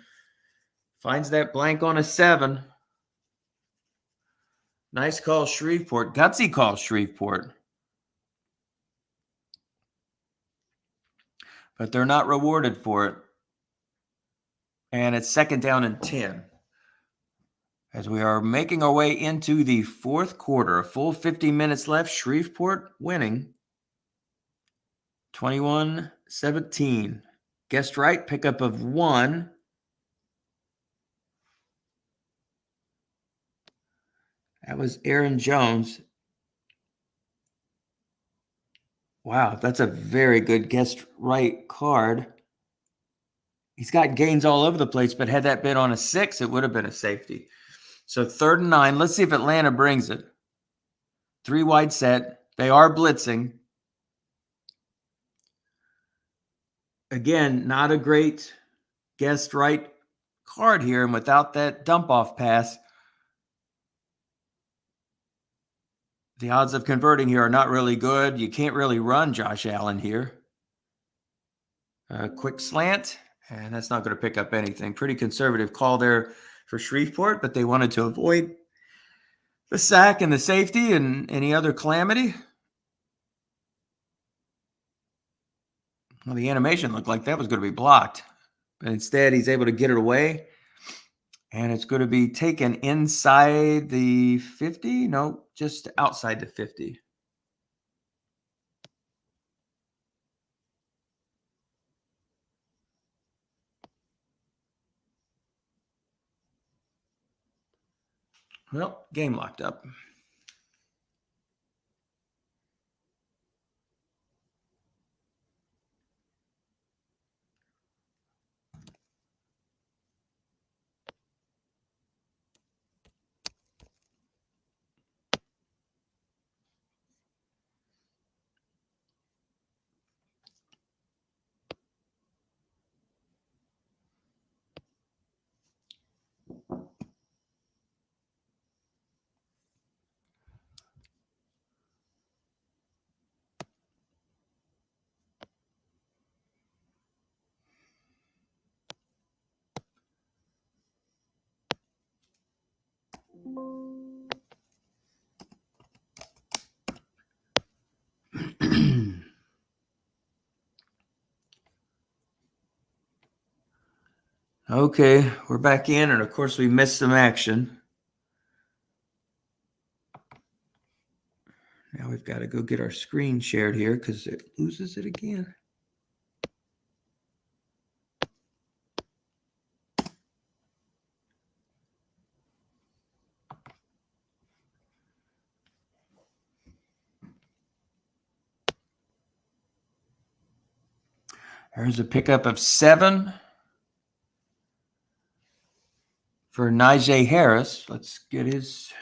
finds that blank on a 7. Nice call, Shreveport. Gutsy call, Shreveport. But they're not rewarded for it. And it's 2nd down and 10. As we are making our way into the fourth quarter, a full 50 minutes left. Shreveport winning 21-17. Guessed right, pickup of 1. That was Aaron Jones. Wow, that's a very good guessed right card. He's got gains all over the place, but had that been on a 6, it would have been a safety. So 3rd and 9. Let's see if Atlanta brings it. 3 wide set. They are blitzing. Again, not a great guessed right card here. And without that dump off pass, the odds of converting here are not really good. You can't really run Josh Allen here. A quick slant, and that's not going to pick up anything. Pretty conservative call there for Shreveport, but they wanted to avoid the sack and the safety and any other calamity. Well, the animation looked like that was going to be blocked, but instead he's able to get it away, and it's going to be taken inside the 50. No, just outside the 50. Well, game locked up. Okay, we're back in, and of course we missed some action. Now we've got to go get our screen shared here because it loses it again. There's a pickup of 7 for Najee Harris. Let's get his.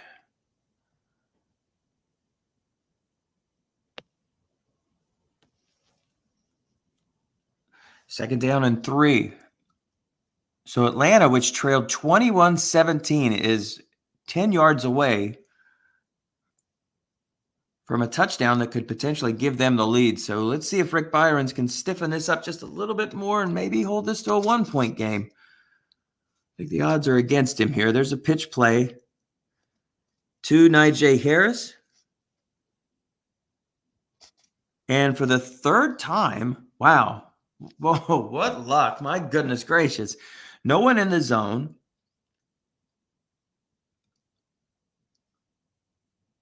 Second down and 3. So Atlanta, which trailed 21-17, is 10 yards away from a touchdown that could potentially give them the lead. So let's see if Rick Byron's can stiffen this up just a little bit more and maybe hold this to a 1-point game. I think the odds are against him here. There's a pitch play to Najee Harris. And for the third time, wow. Whoa, what luck. My goodness gracious. No one in the zone.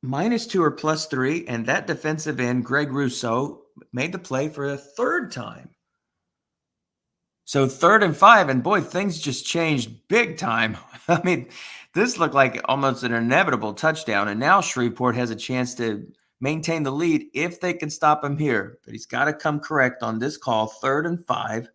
-2 or +3. And that defensive end, Greg Rousseau, made the play for a third time. So 3rd and 5. And boy, things just changed big time. I mean, this looked like almost an inevitable touchdown. And now Shreveport has a chance to maintain the lead if they can stop him here. But he's got to come correct on this call, 3rd and 5.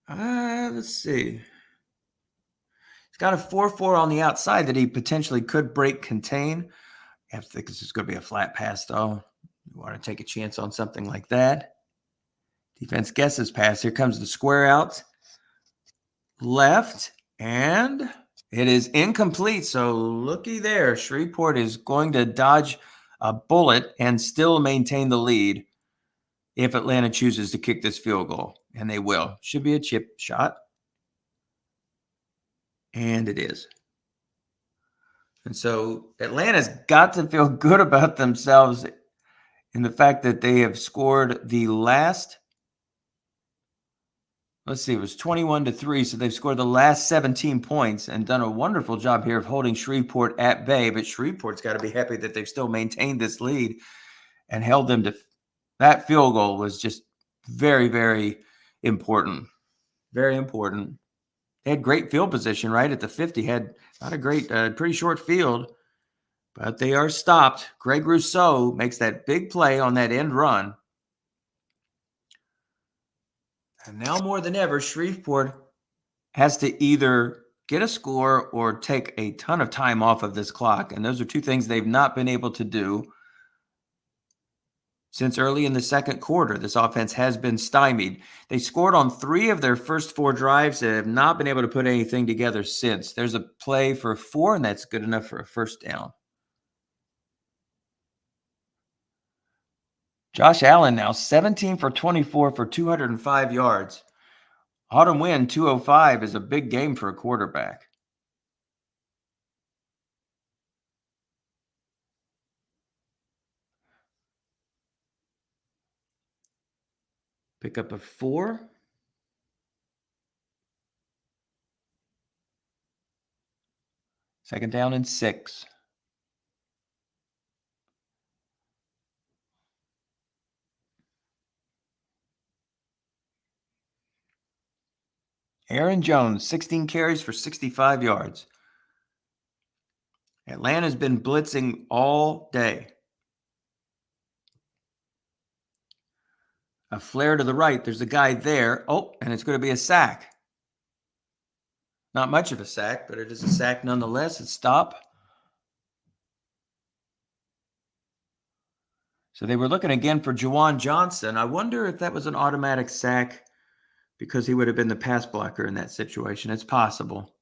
Let's see. He's got a 4-4 on the outside that he potentially could break contain. I have to think this is going to be a flat pass, though. You want to take a chance on something like that. Defense guesses pass. Here comes the square out. Left, and it is incomplete. So looky there. Shreveport is going to dodge a bullet and still maintain the lead if Atlanta chooses to kick this field goal. And they will. Should be a chip shot. And it is. And so Atlanta's got to feel good about themselves in the fact that they have scored the last, let's see, it was 21-3. So they've scored the last 17 points and done a wonderful job here of holding Shreveport at bay. But Shreveport's got to be happy that they've still maintained this lead and held them to that field goal was just very, very important. Very important. They had great field position right at the 50. Had not a great, pretty short field, but they are stopped. Greg Rousseau makes that big play on that end run. And now more than ever, Shreveport has to either get a score or take a ton of time off of this clock. And those are two things they've not been able to do since early in the second quarter. This offense has been stymied. They scored on 3 of their first 4 drives and have not been able to put anything together since. There's a play for 4, and that's good enough for a first down. Josh Allen now 17 for 24 for 205 yards. Autumn wind 205 is a big game for a quarterback. Pick up a 4. Second down and 6. Aaron Jones, 16 carries for 65 yards. Atlanta's been blitzing all day. A flare to the right. There's a guy there. Oh, and it's going to be a sack. Not much of a sack, but it is a sack nonetheless. It's stop. So they were looking again for Juwan Johnson. I wonder if that was an automatic sack because he would have been the pass blocker in that situation. It's possible.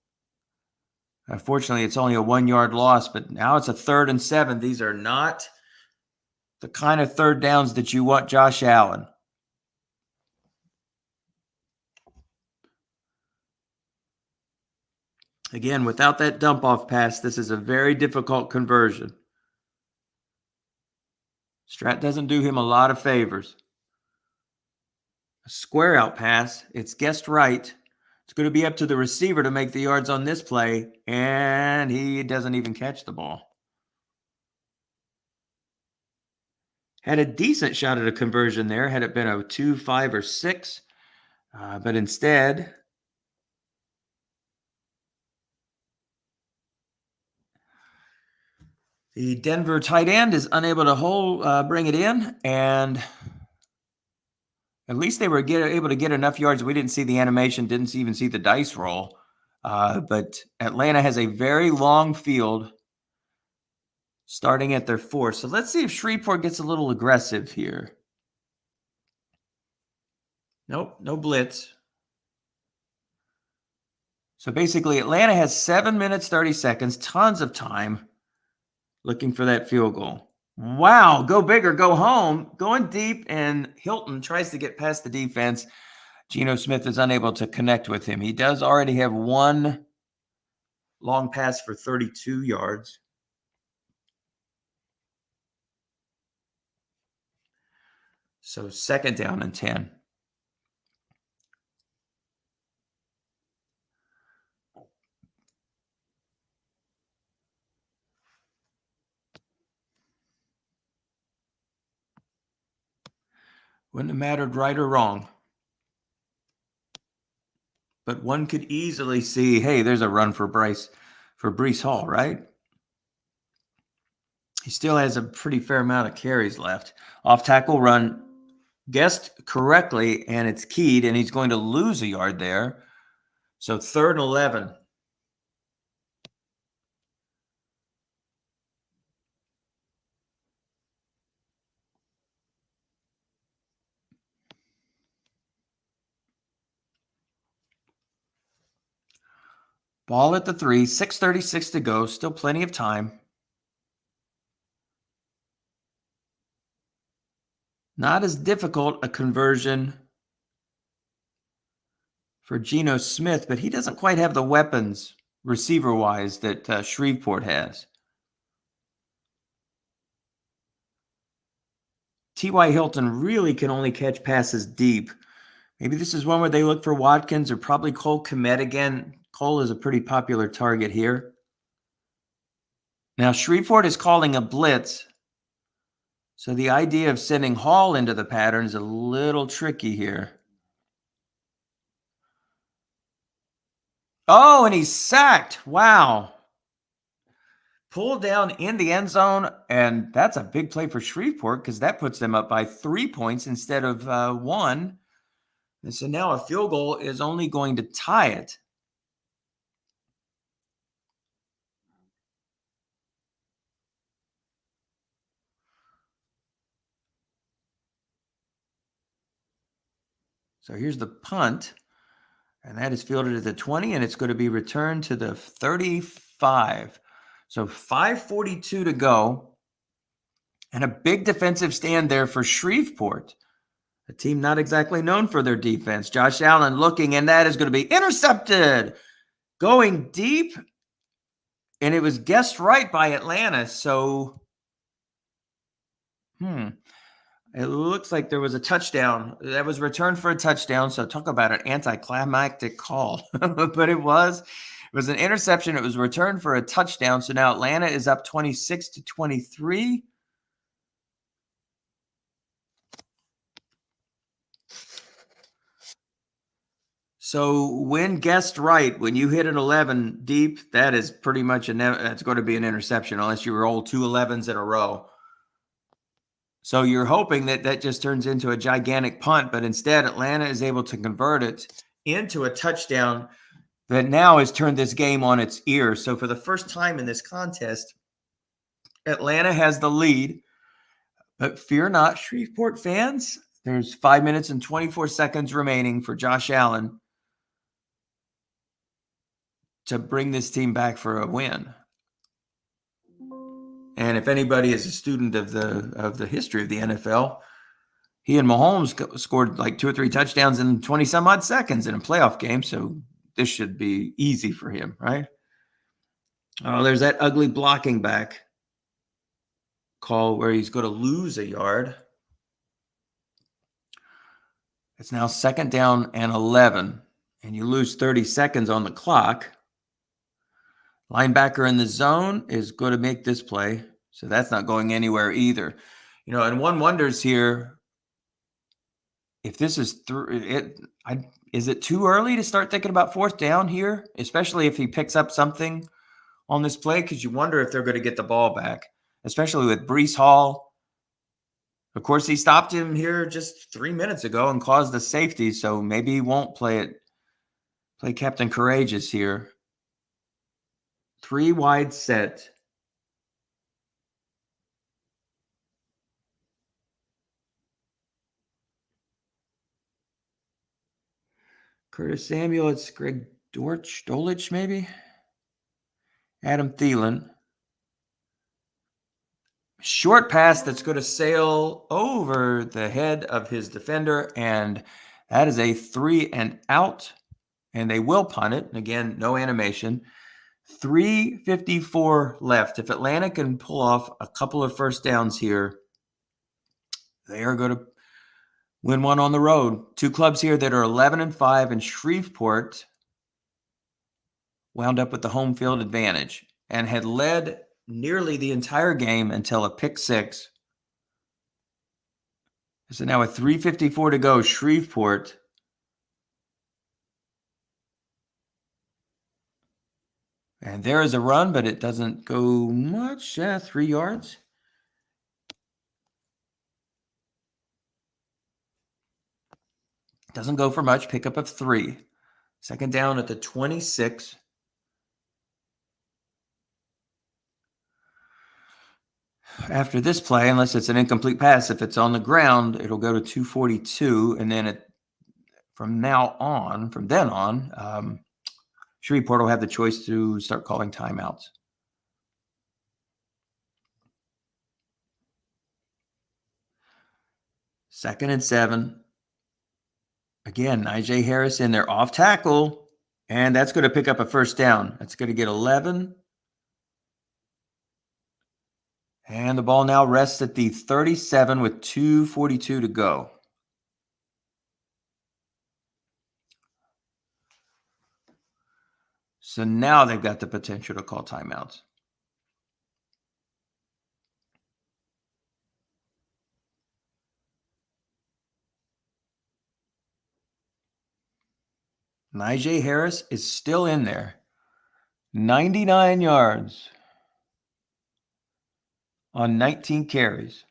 Unfortunately, it's only a 1-yard loss, but now it's a 3rd and 7. These are not the kind of third downs that you want Josh Allen. Again, without that dump-off pass, this is a very difficult conversion. Strat doesn't do him a lot of favors. A square out pass. It's guessed right. It's going to be up to the receiver to make the yards on this play, and he doesn't even catch the ball. Had a decent shot at a conversion there had it been a 2, 5, or 6, but instead the Denver tight end is unable to bring it in, and at least they were able to get enough yards. We didn't see the animation, didn't even see the dice roll But Atlanta has a very long field starting at their 4. So let's see if Shreveport gets a little aggressive here. Nope, no blitz. So basically, Atlanta has 7 minutes, 30 seconds, tons of time looking for that field goal. Wow, go big or go home. Going deep, and Hilton tries to get past the defense. Geno Smith is unable to connect with him. He does already have one long pass for 32 yards. So 2nd down and 10. Wouldn't have mattered right or wrong. But one could easily see, hey, there's a run for Breece Hall, right? He still has a pretty fair amount of carries left. Off tackle run, guessed correctly, and it's keyed, and he's going to lose a yard there. So 3rd and 11. Ball at the 3, 6:36 to go, still plenty of time. Not as difficult a conversion for Geno Smith, but he doesn't quite have the weapons receiver-wise that Shreveport has. T.Y. Hilton really can only catch passes deep. Maybe this is one where they look for Watkins or probably Cole Kmet again. Cole is a pretty popular target here. Now, Shreveport is calling a blitz. So the idea of sending Hall into the pattern is a little tricky here. Oh, and he's sacked. Wow. Pulled down in the end zone, and that's a big play for Shreveport because that puts them up by 3 points instead of 1. And so now a field goal is only going to tie it. So here's the punt, and that is fielded at the 20, and it's going to be returned to the 35. So 5:42 to go, and a big defensive stand there for Shreveport, a team not exactly known for their defense. Josh Allen looking, and that is going to be intercepted. Going deep, and it was guessed right by Atlanta. So, it looks like there was a touchdown that was returned for a touchdown. So talk about an anticlimactic call, but it was an interception. It was returned for a touchdown. So now Atlanta is up 26-23. So when guessed right, when you hit an 11 deep, that is pretty much that's going to be an interception unless you roll 2 11s in a row. So you're hoping that just turns into a gigantic punt, but instead Atlanta is able to convert it into a touchdown that now has turned this game on its ear. So for the first time in this contest, Atlanta has the lead. But fear not, Shreveport fans. There's 5 minutes and 24 seconds remaining for Josh Allen to bring this team back for a win. And if anybody is a student of the history of the NFL, he and Mahomes scored like 2 or 3 touchdowns in 20 some odd seconds in a playoff game. So this should be easy for him, right? Oh, there's that ugly blocking back call where he's going to lose a yard. It's now 2nd down and 11, and you lose 30 seconds on the clock. Linebacker in the zone is going to make this play, so that's not going anywhere either. And one wonders here if this is is it too early to start thinking about 4th down here, especially if he picks up something on this play, because you wonder if they're going to get the ball back, especially with Breece Hall. Of course, he stopped him here just 3 minutes ago and caused the safety, so maybe he won't play Captain Courageous here. 3 wide set. Curtis Samuel, it's Greg Dulcich maybe? Adam Thielen. Short pass that's going to sail over the head of his defender, and that is a 3 and out, and they will punt it. And again, no animation. 3:54 left. If Atlanta can pull off a couple of first downs here, they are going to win one on the road. 2 clubs here that are 11-5, and Shreveport wound up with the home field advantage and had led nearly the entire game until a pick 6. So now with 3:54 to go, Shreveport and there is a run, but it doesn't go much. 3 yards. Doesn't go for much. Pickup of 3. Second down at the 26. After this play, unless it's an incomplete pass, if it's on the ground, it'll go to 242. And then from then on, Shreveport will have the choice to start calling timeouts. Second and 7. Again, Najee Harris in there off tackle, and that's going to pick up a first down. That's going to get 11. And the ball now rests at the 37 with 2:42 to go. So now they've got the potential to call timeouts. Najee Harris is still in there. 99 yards on 19 carries.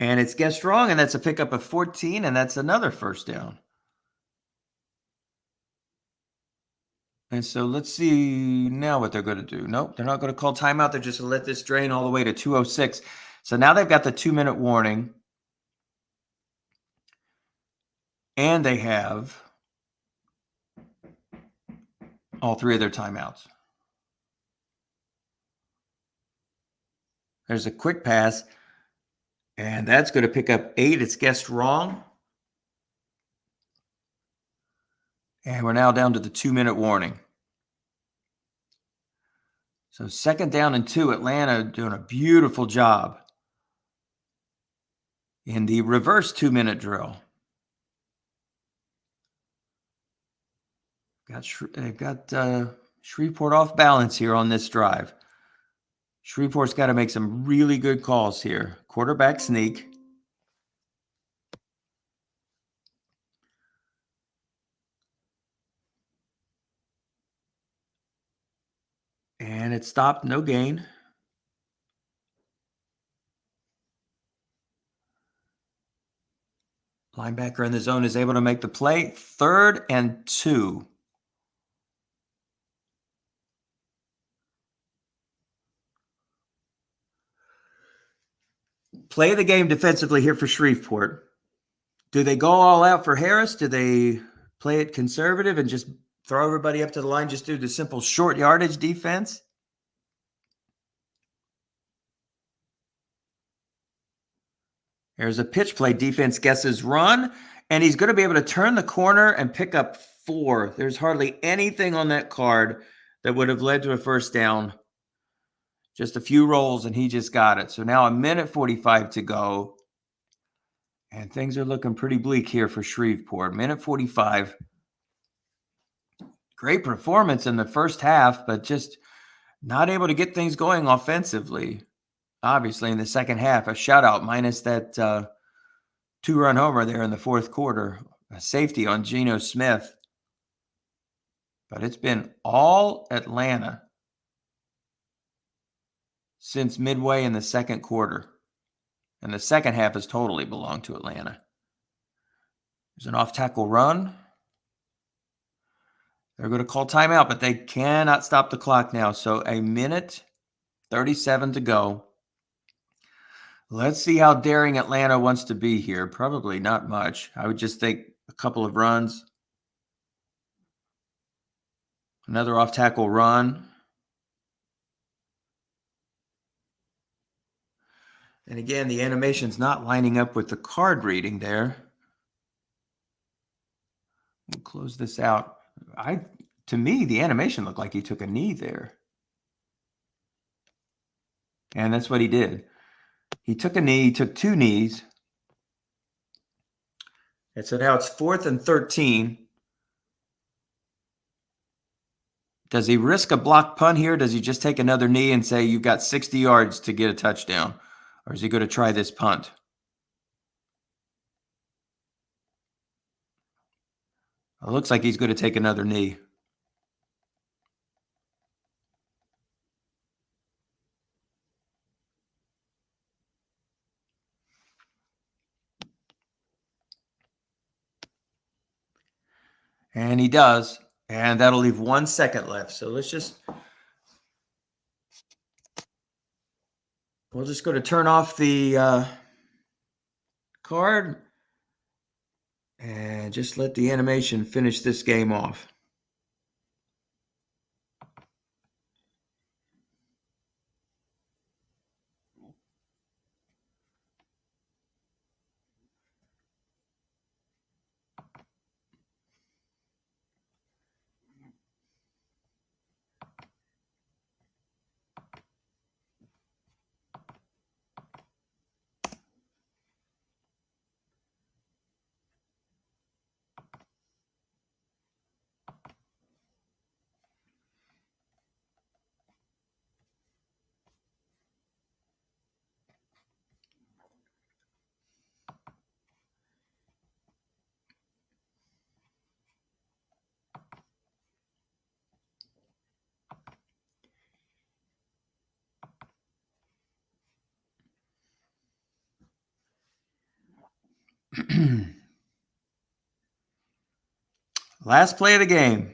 And it's guessed wrong, and that's a pickup of 14, and that's another first down. And so let's see now what they're going to do. Nope, they're not going to call timeout. They're just going to let this drain all the way to 2:06. So now they've got the 2-minute warning. And they have all 3 of their timeouts. There's a quick pass, and that's going to pick up 8. It's guessed wrong. And we're now down to the 2-minute warning. So second down and 2, Atlanta doing a beautiful job in the reverse 2-minute drill. They've got Shreveport off balance here on this drive. Shreveport's got to make some really good calls here. Quarterback sneak. And it stopped, no gain. Linebacker in the zone is able to make the play. 3rd and 2. Play the game defensively here for Shreveport. Do they go all out for Harris? Do they play it conservative and just throw everybody up to the line, just do the simple short yardage defense? There's a pitch play. Defense guesses run, and he's going to be able to turn the corner and pick up 4. There's hardly anything on that card that would have led to a first down. Just a few rolls, and he just got it. So now 1:45 to go, and things are looking pretty bleak here for Shreveport. 1:45. Great performance in the first half, but just not able to get things going offensively. Obviously, in the second half, a shutout minus that 2-run homer there in the fourth quarter. A safety on Geno Smith. But it's been all Atlanta since midway in the second quarter. And the second half has totally belonged to Atlanta. There's an off-tackle run. They're going to call timeout, but they cannot stop the clock now. So 1:37 to go. Let's see how daring Atlanta wants to be here. Probably not much. I would just think a couple of runs. Another off-tackle run. And again, the animation's not lining up with the card reading there. We'll close this out. To me, the animation looked like he took a knee there. And that's what he did. He took a knee. He took two knees. And so now it's 4th and 13. Does he risk a block punt here? Does he just take another knee and say, you've got 60 yards to get a touchdown? Or is he going to try this punt? It looks like he's going to take another knee. And he does. And that'll leave 1 second left. So we'll just go to turn off the card and just let the animation finish this game off. Last play of the game.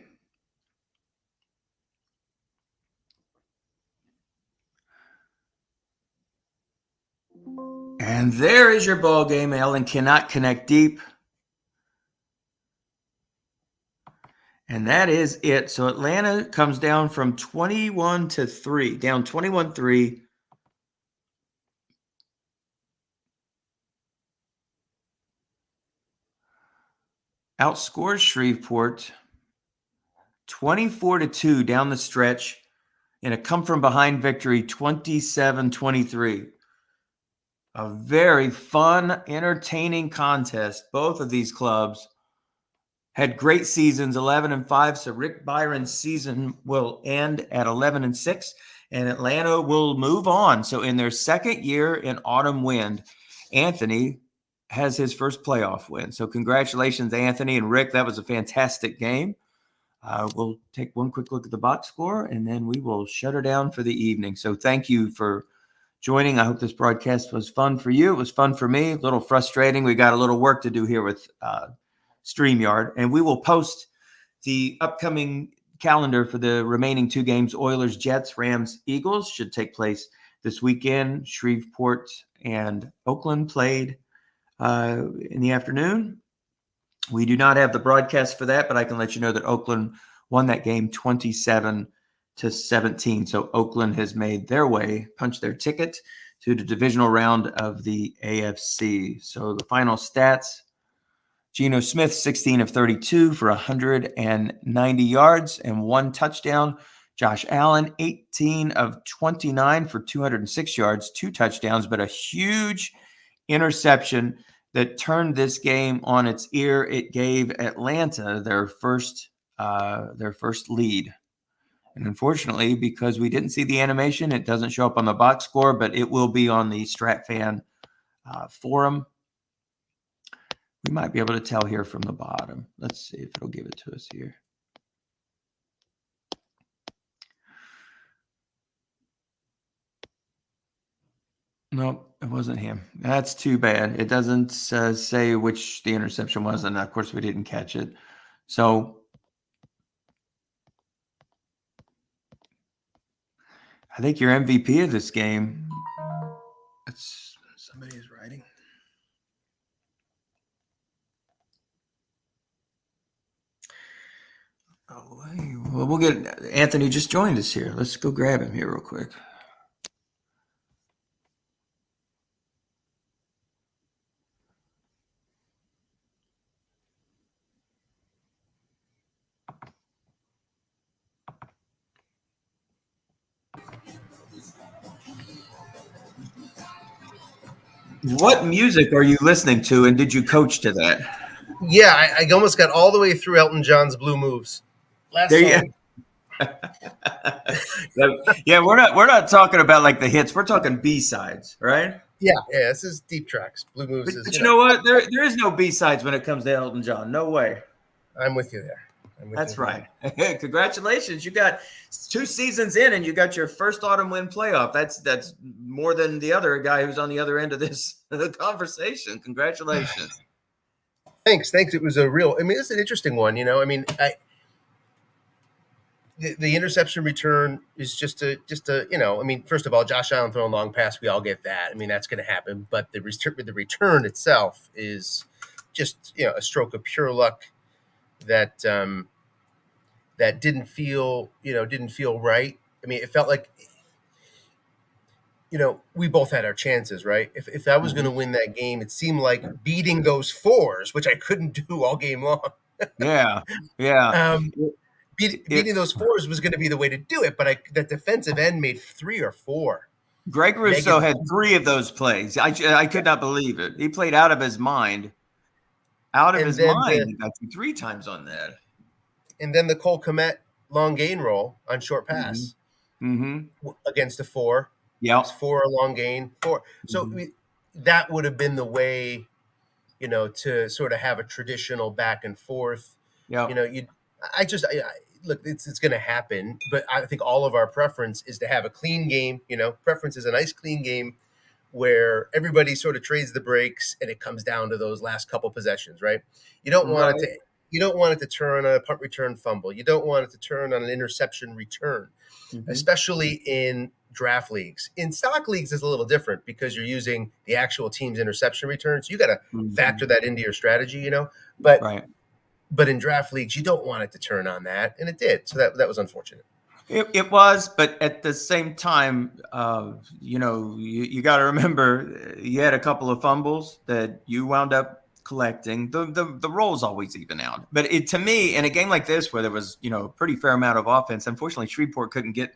And there is your ball game. Allen cannot connect deep. And that is it. So Atlanta comes down from 21-3, down 21-3. Outscores Shreveport 24-2 down the stretch in a come-from-behind victory, 27-23. A very fun, entertaining contest. Both of these clubs had great seasons, 11-5. So Rick Byron's season will end at 11-6, and Atlanta will move on. So in their second year in Autumn Wind, Anthony has his first playoff win. So congratulations, Anthony and Rick. That was a fantastic game. We'll take one quick look at the box score, and then we will shut her down for the evening. So thank you for joining. I hope this broadcast was fun for you. It was fun for me. A little frustrating. We got a little work to do here with StreamYard, and we will post the upcoming calendar for the remaining two games. Oilers, Jets, Rams, Eagles should take place this weekend. Shreveport and Oakland played in the afternoon. We do not have the broadcast for that, but I can let you know that Oakland won that game 27-17. So Oakland has made their way, punched their ticket to the divisional round of the AFC. So the final stats: Geno Smith, 16 of 32 for 190 yards and one touchdown. Josh Allen, 18 of 29 for 206 yards, two touchdowns, but a huge interception that turned this game on its ear. It gave Atlanta their first lead. And unfortunately, because we didn't see the animation, it doesn't show up on the box score, but it will be on the StratFan forum. We might be able to tell here from the bottom. Let's see if it'll give it to us here. Nope, it wasn't him. That's too bad. It doesn't say which the interception was, and of course we didn't catch it. So I think your MVP of this game. That's somebody is writing. Oh, well, we'll get Anthony just joined us here. Let's go grab him here real quick. What music are you listening to, and did you coach to that? Yeah, I almost got all the way through Elton John's Blue Moves. Last There song. Yeah, we're not talking about like the hits. We're talking B-sides, right? Yeah, this is deep tracks. Blue Moves But is, you know what? There is no B-sides when it comes to Elton John. No way. I'm with you there. That's right. Congratulations. You got 2 seasons in and you got your first autumn win playoff. That's more than the other guy who's on the other end of this conversation. Congratulations. Thanks. It was it's an interesting one, the interception return is just a first of all, Josh Allen throwing long pass, we all get that. I mean, that's going to happen, but the return itself is just, a stroke of pure luck that that didn't feel right. I mean, it felt like, we both had our chances, right? If I was going to win that game, it seemed like beating those fours, which I couldn't do all game long. Yeah. Beating those fours was going to be the way to do it, but that defensive end made 3 or 4. Greg Rousseau had 3 of those plays. I could not believe it. He played out of his mind. He got you 3 times on that. And then the Cole Kmet long gain roll on short pass against a 4. Yeah, 4 long gain 4. So that would have been the way, to sort of have a traditional back and forth. Yeah, look, it's going to happen, but I think all of our preference is to have a clean game. Preference is a nice clean game where everybody sort of trades the breaks and it comes down to those last couple possessions, right? You don't want it to turn on a punt return fumble. You don't want it to turn on an interception return, especially in draft leagues. In stock leagues is a little different because you're using the actual team's interception returns. You got to factor that into your strategy, But in draft leagues, you don't want it to turn on that, and it did. So that was unfortunate. It was, but at the same time, you got to remember you had a couple of fumbles that you wound up collecting. The rolls always even out, but to me, in a game like this where there was a pretty fair amount of offense, unfortunately Shreveport couldn't get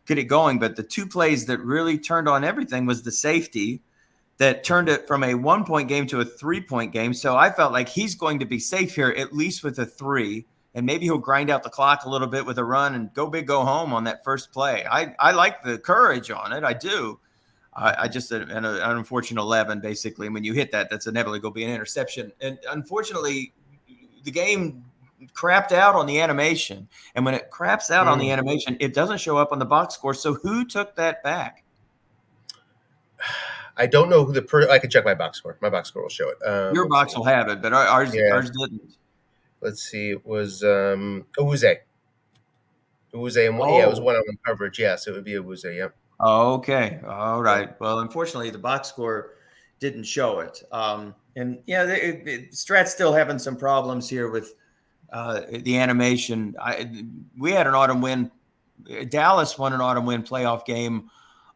it going. But the 2 plays that really turned on everything was the safety that turned it from a 1-point game to a 3-point game. So I felt like he's going to be safe here, at least with a 3. And maybe he'll grind out the clock a little bit with a run and go big, go home on that first play. I like the courage on it. I do. I just an unfortunate 11, basically. When you hit that, that's inevitably going to be an interception. And unfortunately, the game crapped out on the animation. And when it craps out on the animation, it doesn't show up on the box score. So who took that back? I don't know who I can check my box score. My box score will show it. Your box will have it, but ours didn't. Let's see. It was Owuze. Owuze, and it was one-on-one coverage. Yeah, so it would be Owuze. Yep. Oh, okay. All right. Well, unfortunately, the box score didn't show it. And Strat's still having some problems here with the animation. We had an autumn win. Dallas won an autumn win playoff game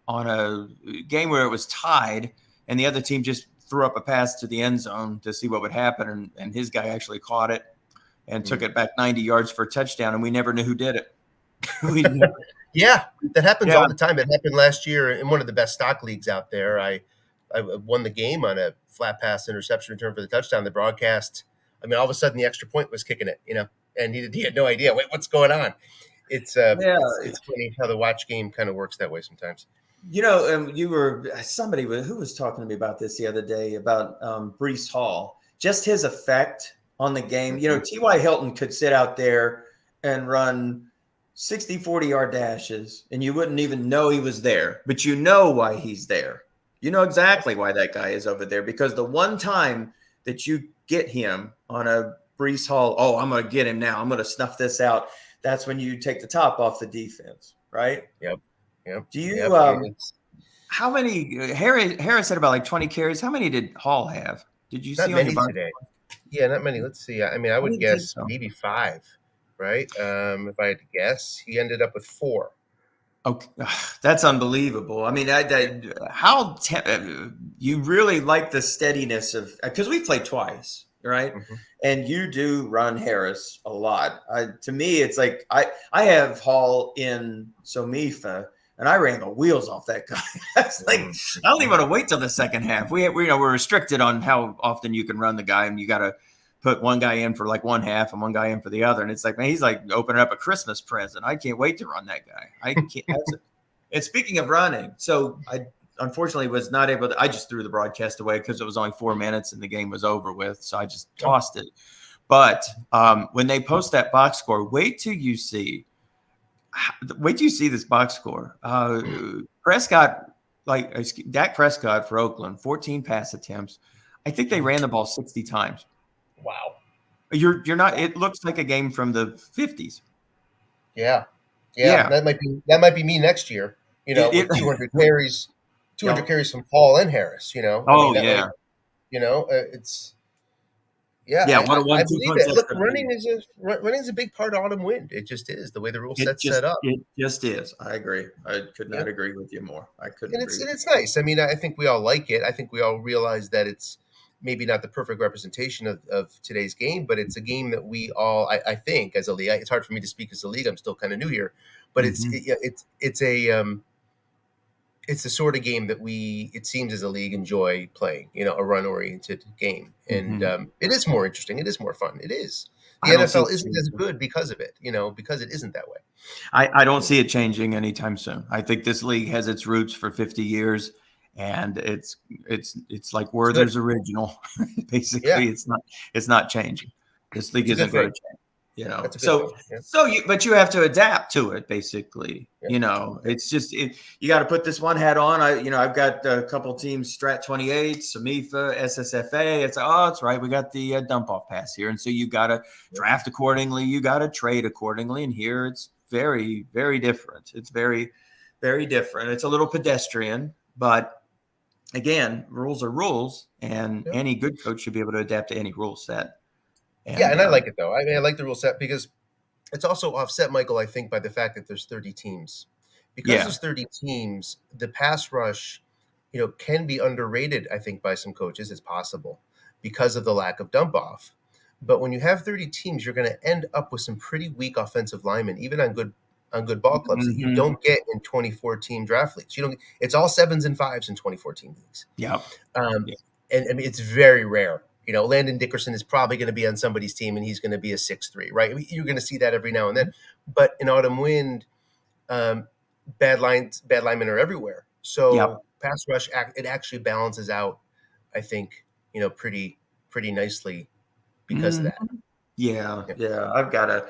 on a game where it was tied, and the other team just threw up a pass to the end zone to see what would happen, and his guy actually caught it and took it back 90 yards for a touchdown, and we never knew who did it. Yeah, that happens all the time. It happened last year in one of the best stock leagues out there. I won the game on a flat pass interception return for the touchdown. The broadcast, all of a sudden the extra point was kicking it, and he had no idea. Wait, what's going on? It's funny how the watch game kind of works that way sometimes. Who was talking to me about this the other day about Breece Hall, just his effect on the game. T.Y. Hilton could sit out there and run 60, 40-yard dashes, and you wouldn't even know he was there, but you know why he's there. You know exactly why that guy is over there, because the one time that you get him on a Breece Hall, I'm going to get him now, I'm going to snuff this out, that's when you take the top off the defense, right? Yep. Yep. Do you Yep. It's how many Harris had about like 20 carries. How many did Hall have? Did you not see on your many box? today. Yeah, not many. Let's see. I mean, I I would didn't think guess so. maybe 5, right? If I had to guess, he ended up with 4. Okay, that's unbelievable. I mean, you really like the steadiness of because we played twice, right? Hmm. And you do run Harris a lot. To me, it's like I have Hall in Somifa, and I ran the wheels off that guy. It's like I don't even want to wait till the second half. We're restricted on how often you can run the guy, and you got to put one guy in for like one half and one guy in for the other. And it's like, man, he's like opening up a Christmas present. I can't wait to run that guy. I can't. And speaking of running, so I unfortunately was not able to. I just threw the broadcast away because it was only 4 minutes and the game was over with. So I just tossed it. But when they post that box score, wait till you see this box score. Prescott, Dak Prescott for Oakland, 14 pass attempts. I think they ran the ball 60 times. Wow. You're not. It looks like a game from the 50s. Yeah. Yeah. Yeah. That might be me next year. With 200 carries, 200 Yep. carries from Paul and Harris. I mean Oh that might. yeah. It's. Yeah, Yeah. What a I 1-2 believe punch it. that's Look, going to be. running is a big part of autumn wind. It just is the way the rule set's set up. It just is. I agree. I could Yeah. not agree with you more. I couldn't and agree it's and with it's nice. I mean, I think we all like it. I think we all realize that it's maybe not the perfect representation of today's game, but it's a game that we all, I think, as a league. It's hard for me to speak as a league. I'm still kind of new here, but you. Mhm. it's the sort of game that we, it seems, as a league enjoy playing. A run oriented game, and Mhm. it is more interesting. It is more fun. It is. The I don't see NFL it isn't as changing. good because of it. Because it isn't that way. I don't see it changing anytime soon. I think this league has its roots for 50 years, and it's like It's good. Werther's original. Yeah, Basically, it's not changing. This league it's a good isn't going to thing. change. That's a good So thing. Yeah, but you have to adapt to it. Basically, yeah. it's just you got to put this one hat on. I've got a couple teams, Strat-o-matic, Samifa, SSFA. It's that's right. We got the dump off pass here, and so you got to draft accordingly. You got to trade accordingly, and here it's very, very different. It's very, very different. It's a little pedestrian, but again, rules are rules, and Yeah. any good coach should be able to adapt to any rule set. Yeah, And and I like it though. I mean, I like the rule set because it's also offset, Michael, I think, by the fact that there's 30 teams. Because yeah, there's 30 teams, the pass rush, can be underrated, I think, by some coaches. It's possible because of the lack of dump off. But when you have 30 teams, you're going to end up with some pretty weak offensive linemen, even on good ball clubs that you hmm don't get in 24 team draft leagues. You don't. It's all 7s and 5s in 24 team leagues. yeah, Um, yeah. and I mean, it's very rare. Landon Dickerson is probably going to be on somebody's team, and he's going to be a 6'3", right? I mean, you're going to see that every now and then. But in autumn wind, um, bad linemen are everywhere. Yep. So pass rush, it actually balances out, I think, pretty nicely because of Mhm. that. Yeah, Yeah. yeah.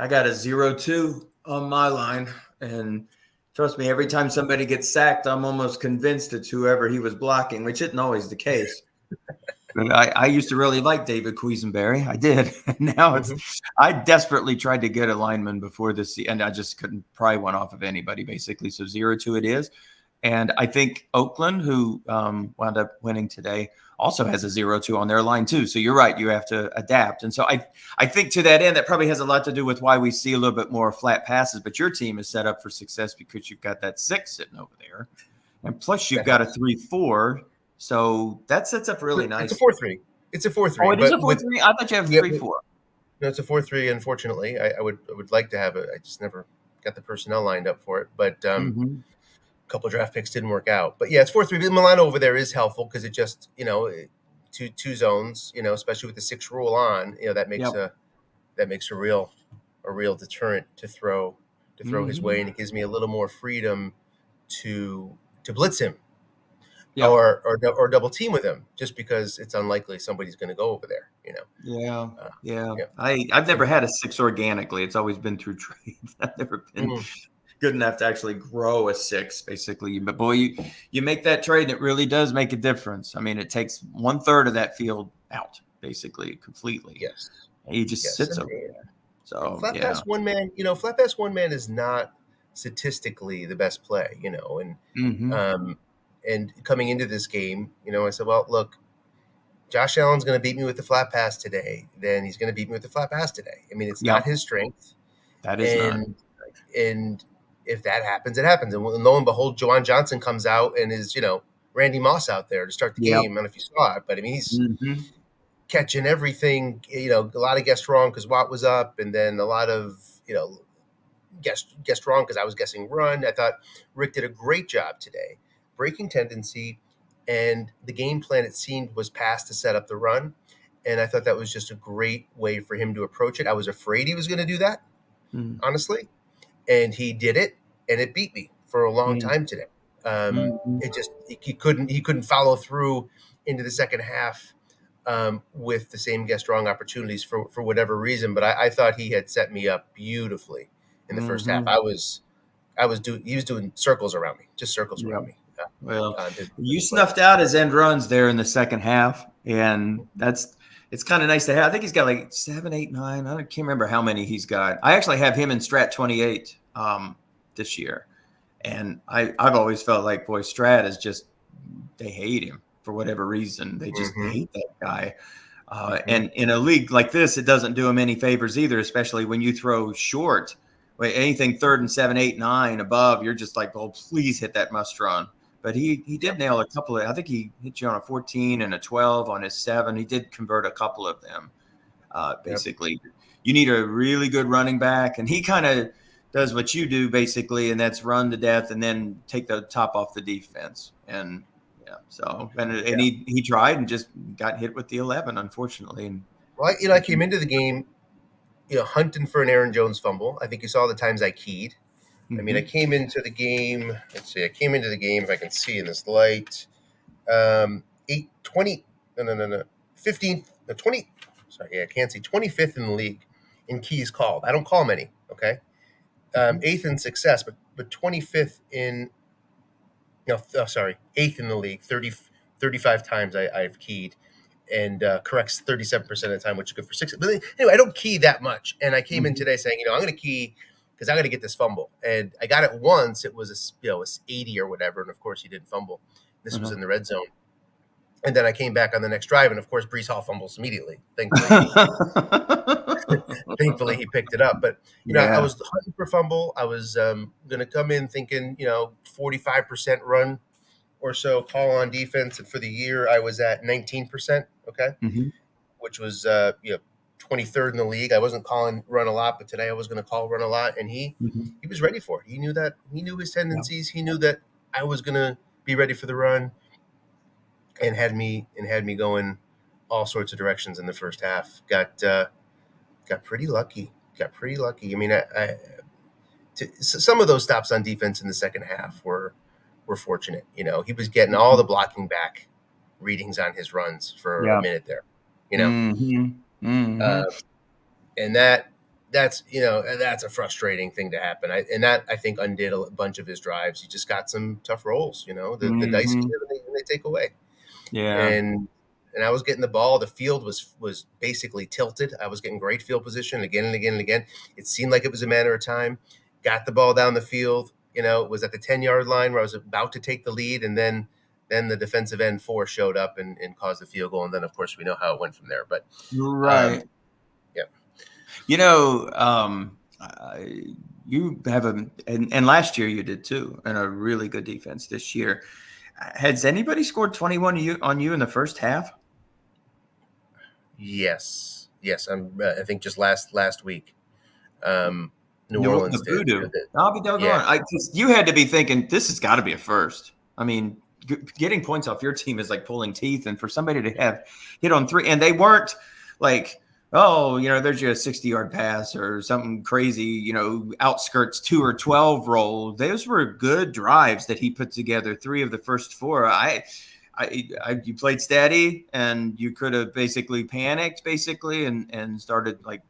I got a 0-2 on my line. And trust me, every time somebody gets sacked, I'm almost convinced it's whoever he was blocking, which isn't always the case. But I used to really like David Quisenberry. I did. Now Hmm. I desperately tried to get a lineman before this, and I just couldn't pry one off of anybody, basically. So 0-2 it is. And I think Oakland, who wound up winning today, also has a 0-2 on their line too. So you're right, you have to adapt. And so I think to that end, that probably has a lot to do with why we see a little bit more flat passes. But your team is set up for success because you've got that 6 sitting over there, and plus you've That got a helps. 3-4. So that sets up really It's a nice. 4-3. It's a Oh, 4-3, it is a but 4-3. I thought you have a yeah, 3-4. no, it's a 4-3. Unfortunately, I would like to have it. I just never got the personnel lined up for it. But Mm-hmm. couple of draft picks didn't work out. But yeah, it's 4-3. Milano over there is helpful because it just two zones. Especially with the 6 rule on. That makes Yep. a real deterrent to throw his Mm-hmm. way, and it gives me a little more freedom to blitz him Yep. or double team with him, just because it's unlikely somebody's going to go over there. Yeah. Uh, Yeah. yeah. I've never had a 6 organically. It's always been through trades. I've never been Mhm. good enough to actually grow a 6, basically. But boy, you make that trade, and it really does make a difference. I mean, it takes 1/3 of that field out, basically, completely. Yes. And he just Yes. sits over there. So Flat yeah. pass one man, flat pass one man is not statistically the best play, you know, Hmm. and coming into this game, you know, I said, well, look, Josh Allen's going to beat me with the flat pass today. Then he's going to beat me with the flat pass today. I mean, it's not Yep, his strength, that is not. and if that happens, it happens. And lo and behold, Jawan Johnson comes out and is, you know, Randy Moss out there to start the Yep. game. I don't know if you saw it, but I mean, he's Hmm. catching everything. You know, a lot of guessed wrong because Watt was up, and then a lot of, you know, guessed wrong because I was guessing run. I thought Rick did a great job today, breaking tendency, and the game plan it seemed was pass to set up the run. And I thought that was just a great way for him to approach it. I was afraid he was going to do that, honestly, and he did it, and it beat me for a long Hmm. time today. Hmm. It just he couldn't follow through into the second half with the same guest wrong opportunities for whatever reason. But I thought he had set me up beautifully in the first half. Hmm. He was doing circles around me, just circles Yep. around me Well, on his you play. snuffed out his end runs there in the second half, and it's kind of nice to have. I think he's got like 7, 8, 9. I can't remember how many he's got. I actually have him in Strat-28 this year, and I've always felt like, boy, Strat is just, they hate him for whatever reason. They just Mm-hmm. hate that guy. Mm-hmm. And in a league like this, it doesn't do him any favors either, especially when you throw short. Anything 3rd and 7, 8, 9 above, you're just like, oh, please hit that must run. But he did Yep. nail a couple of. I think he hit you on a 14 and a 12 on his 7. He did convert a couple of them. Yep. Basically, you need a really good running back, and he kind of does what you do basically, and that's run to death and then take the top off the defense. And yeah, so and Yeah. he tried and just got hit with the 11, unfortunately. And Well, you know, I came into the game, you know, hunting for an Aaron Jones fumble. I think you saw the times I keyed. I mean, I mm-hmm. came into the game. Let's see. I came into the game, if I can see in this light, 8, 20, no, 15th, 20. Sorry, yeah, I can't see. 25th in the league in keys called. I don't call many. Okay, Mm-hmm. 8th in success, but 25th in no, sorry, 8th in the league. 35 times I've keyed, and corrects 37% of the time, which is good for 6. But anyway, I don't key that much, and I came in Mm-hmm. today saying, you know, I'm going to key because I got to get this fumble, and I got it once. It was you know, it was 80 or whatever, and of course he didn't fumble. This was in the red zone. And then I came back on the next drive, and of course, Brees Hall fumbles immediately. Thankfully, he picked it up. But you know, I Yeah. was hunting for fumble. I was going to come in thinking, you know, 45% run or so call on defense, and for the year, I was at 19%. Okay, Mm-hmm. which was you know, 23rd in the league. I wasn't calling run a lot, but today I was going to call run a lot, and Mm-hmm. he was ready for it. He knew that. He knew his Yeah. tendencies. He knew that I was going to be ready for the run, and had me going all sorts of directions in the first half. Got pretty lucky. Got pretty lucky. I mean, some of those stops on defense in the second half were fortunate. You know, he was getting all the blocking back readings on his runs for a Yeah. minute there. You know, Mm-hmm. Mm-hmm. uh, and that's you know, that's a frustrating thing to happen. I think undid a bunch of his drives. He just got some tough rolls. You know, the dice Mm-hmm. here and they take away. Yeah. And I was getting the ball. The field was basically tilted. I was getting great field position again and again and again. It seemed like it was a matter of time. Got the ball down the field. You know, it was at the 10-yard line where I was about to take the lead, and then the defensive end 4 showed up and caused the field goal. And then, of course, we know how it went from there. But Right. yeah, You know, you have and last year you did too, and a really good defense this year. Has anybody scored 21 on you in the first half? yes. I think just last week, New The Orleans did. voodoo. I'll be Yeah, doggone. 'Cause you had to be thinking this has got to be a first. I mean, getting points off your team is like pulling teeth, and for somebody to have hit on 3, and they weren't like, oh, you know, there's your 60-yard pass or something crazy, you know, outskirts 2 or 12 roll. Those were good drives that he put together. 3 of the first 4. You played steady, and you could have basically panicked, and started like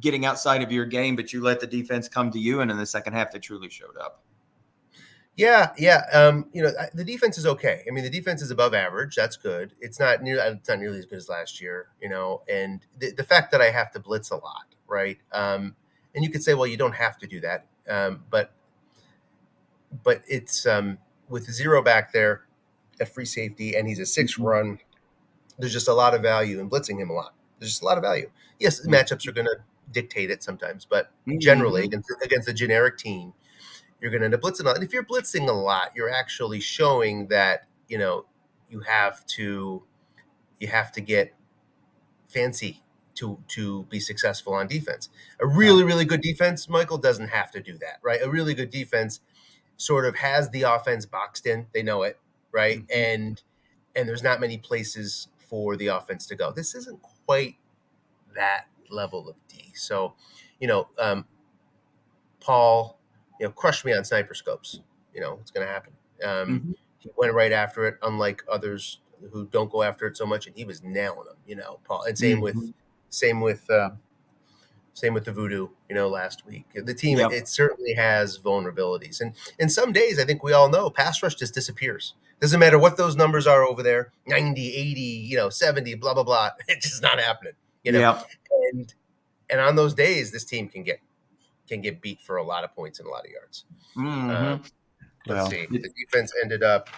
getting outside of your game, but you let the defense come to you, and in the second half, they truly showed up. yeah. You know, the defense is okay. I mean, the defense is above average. That's good. It's not nearly as good as last year. You know, and the fact that I have to blitz a lot, right? And you could say, well, you don't have to do that, but but it's with zero back there at free safety, and he's a 6 run. There's just a lot of value in blitzing him a lot. There's just a lot of value. Yes, the matchups are going to dictate it sometimes, but generally against a generic team, you're going to end up blitzing a lot. And if you're blitzing a lot, you're actually showing that you have to get fancy to be successful on defense. A really, really good defense, Michael, doesn't have to do that, right? A really good defense sort of has the offense boxed in. They know it, right? And there's not many places for the offense to go. This isn't quite that level of D. So, Paul, crushed me on sniper scopes. It's going to happen. He went right after it, unlike others who don't go after it so much, and he was nailing them. Paul, and same with the voodoo. Last week the team it certainly has vulnerabilities, and some days I think we all know pass rush just disappears. Doesn't matter what those numbers are over there, 90, 80, 70, blah blah blah. It's just not happening. And on those days, this team can get beat for a lot of points and a lot of yards. Let's see. The defense ended up,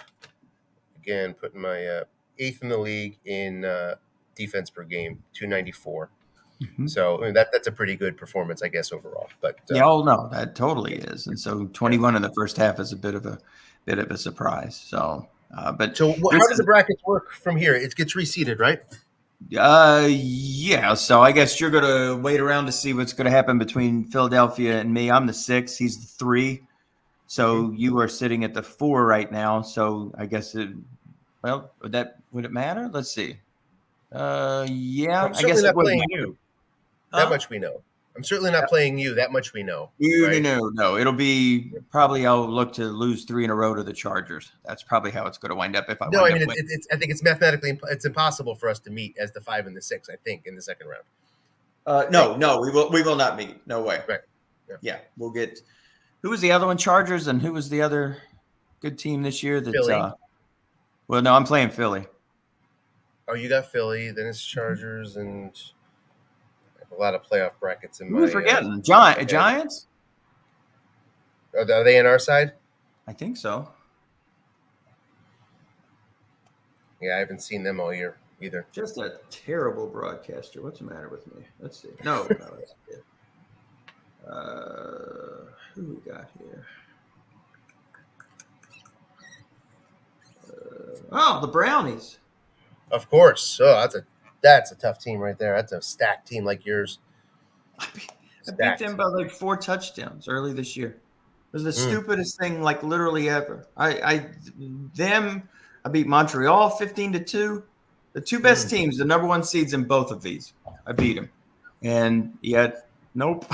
again, putting my 8th in the league in defense per game, 294. So that's a pretty good performance, I guess, overall. But no, that totally is. And so 21 in the first half is a bit of a surprise. So, how does the brackets work from here? It gets reseeded, right? Yeah. So I guess you're gonna wait around to see what's gonna happen between Philadelphia and me. I'm the 6. He's the 3. So you are sitting at the 4 right now. So I guess would it matter? Let's see. Yeah. I'm certainly not playing you. That much we know. I'm certainly not playing you. That much we know. No. It'll be probably I'll look to lose 3 in a row to the Chargers. That's probably how it's going to wind up. I think it's mathematically it's impossible for us to meet as the 5 and the 6. I think in the second round. No, we will not meet. No way. Right. Yeah, we'll get. Who was the other one? Chargers, and who was the other good team this year? Philly. Well, no, I'm playing Philly. Oh, you got Philly. Then it's Chargers and. A lot of playoff brackets in my. Who are forgetting? Giants? Are they on our side? I think so. Yeah, I haven't seen them all year either. Just a terrible broadcaster. What's the matter with me? Let's see. No, that's good. Who we got here? The Brownies. Of course. Oh, that's a tough team right there. That's a stacked team like yours. I beat them by like 4 touchdowns early this year. It was the stupidest thing, like literally ever. I beat Montreal 15-2. The 2 best teams, the number 1 seeds in both of these. I beat them, and yet nope,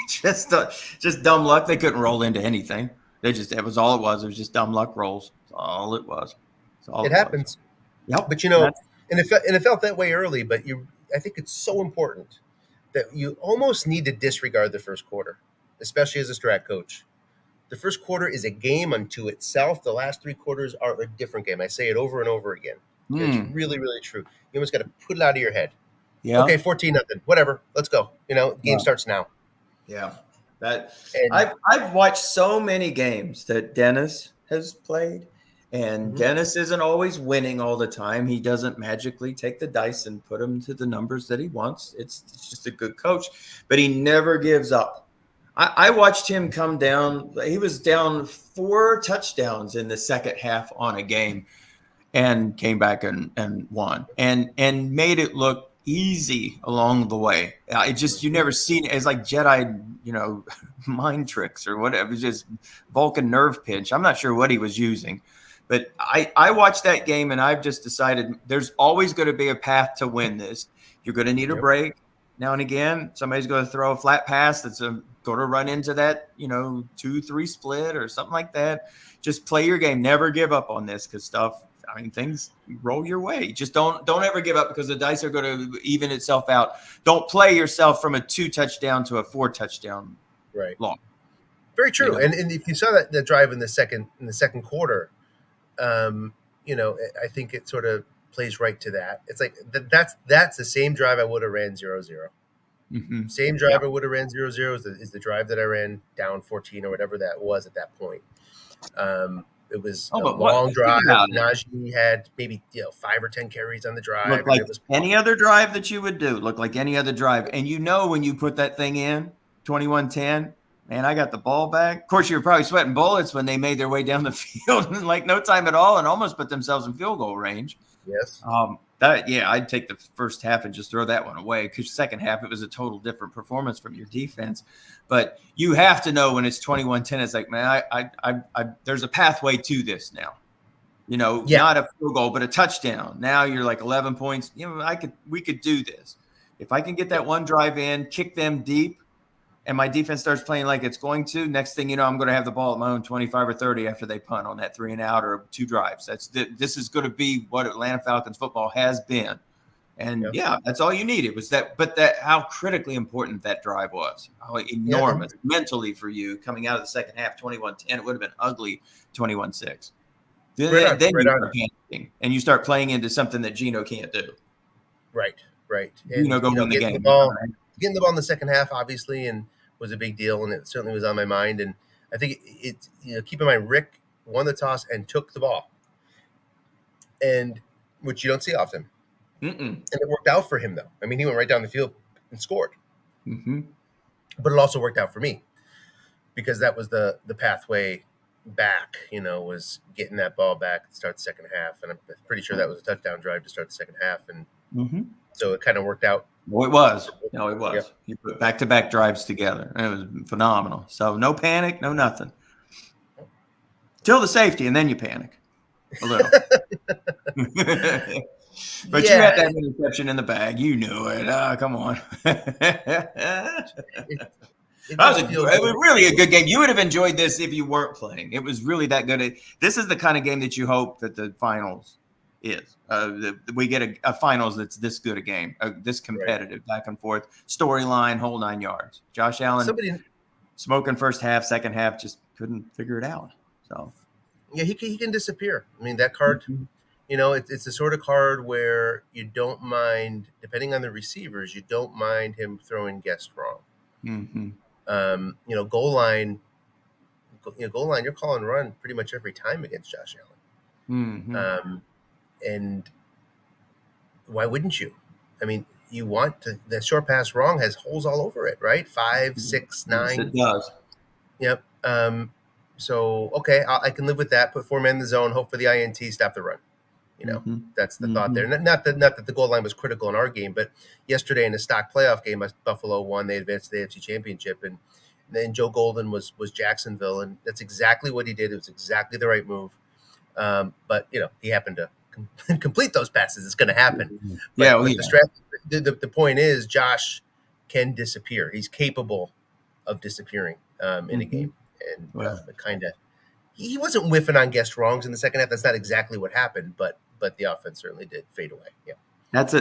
just dumb luck. They couldn't roll into anything. That was all it was. It was just dumb luck rolls. That's all it was. It happens. Yep. But and it felt that way early, but I think it's so important that you almost need to disregard the first quarter, especially as a strat coach. The first quarter is a game unto itself. The last 3 quarters are a different game. I say it over and over again. It's really, really true. You almost got to put it out of your head. Yeah. Okay, 14-0. Whatever. Let's go. Game starts now. Yeah. I've watched so many games that Dennis has played. And Dennis isn't always winning all the time. He doesn't magically take the dice and put them to the numbers that he wants. It's just a good coach, but he never gives up. I watched him come down. He was down 4 touchdowns in the second half on a game and came back and won and made it look easy along the way. You never seen it. It's like Jedi, mind tricks or whatever. It was just Vulcan nerve pinch. I'm not sure what he was using. But I watched that game, and I've just decided there's always going to be a path to win this. You're going to need a break now and again. Somebody's going to throw a flat pass that's going to run into that, 2-3 split or something like that. Just play your game. Never give up on this because things roll your way. Just don't ever give up because the dice are going to even itself out. Don't play yourself from a 2 touchdown to a 4 touchdown. Right. Long. Very true. And if you saw that drive in the second quarter. I think it sort of plays right to that. It's like that's the same drive I would have ran 0-0. Same drive I would have ran 0-0 is the drive that I ran down 14 or whatever that was at that point. It was Oh, a but what? long Think drive. about it. Najee had maybe 5 or 10 carries on the drive, Look and like it was any other drive that you would do. Look like any other drive. And when you put that thing in, 21-10, man, I got the ball back. Of course, you were probably sweating bullets when they made their way down the field in like no time at all and almost put themselves in field goal range. yes, I'd take the first half and just throw that one away because second half, it was a total different performance from your defense. But you have to know when it's 21-10, it's like, man, there's a pathway to this now. yeah, Not a field goal, but a touchdown. Now you're like 11 points. We could do this. If I can get that one drive in, kick them deep, and my defense starts playing like it's going to, next thing you know, I'm going to have the ball at my own 25 or 30 after they punt on that 3 and out or 2 drives. This is going to be what Atlanta Falcons football has been. And that's all you need. It was that, but how critically important that drive was, how enormous mentally for you coming out of the second half, 21-10. It would have been ugly 21-6. Then you start panicking and you start playing into something that Geno can't do. Right. And Geno go win the game. Getting the ball in the second half, obviously, and was a big deal, and it certainly was on my mind. And I think keep in mind, Rick won the toss and took the ball, and which you don't see often. And it worked out for him, though. I mean, he went right down the field and scored. But it also worked out for me because that was the pathway back, was getting that ball back to start the second half. And I'm pretty sure that was a touchdown drive to start the second half. And so it kind of worked out. Well, it was. No, it was. Yeah. You put back-to-back drives together. And it was phenomenal. So no panic, no nothing. Till the safety, and then you panic a little. But you had that interception in the bag. You knew it. Come on. It was really a good game. You would have enjoyed this if you weren't playing. It was really that good. This is the kind of game that you hope that the finals is. We get a finals that's this good a game, this competitive, back and forth, storyline, whole 9 yards. Josh Allen smoking first half, second half, just couldn't figure it out. So yeah, he can disappear. I mean, that card, it's the sort of card where you don't mind, depending on the receivers, you don't mind him throwing guessed wrong. Goal line, you're calling run pretty much every time against Josh Allen. And why wouldn't you? I mean, you want the short pass wrong has holes all over it, right? 5, 6, 9. Yes, it does. Yep. So, okay, I can live with that. Put 4 men in the zone, hope for the INT, stop the run. That's the thought there. Not that the goal line was critical in our game, but yesterday in the stock playoff game, Buffalo won. They advanced to the AFC Championship, and then Joe Golden was Jacksonville, and that's exactly what he did. It was exactly the right move. But he happened to complete those passes. It's going to happen. But the point is, Josh can disappear. He's capable of disappearing in a game, and he wasn't whiffing on guessed wrongs in the second half. That's not exactly what happened, but the offense certainly did fade away. Yeah, that's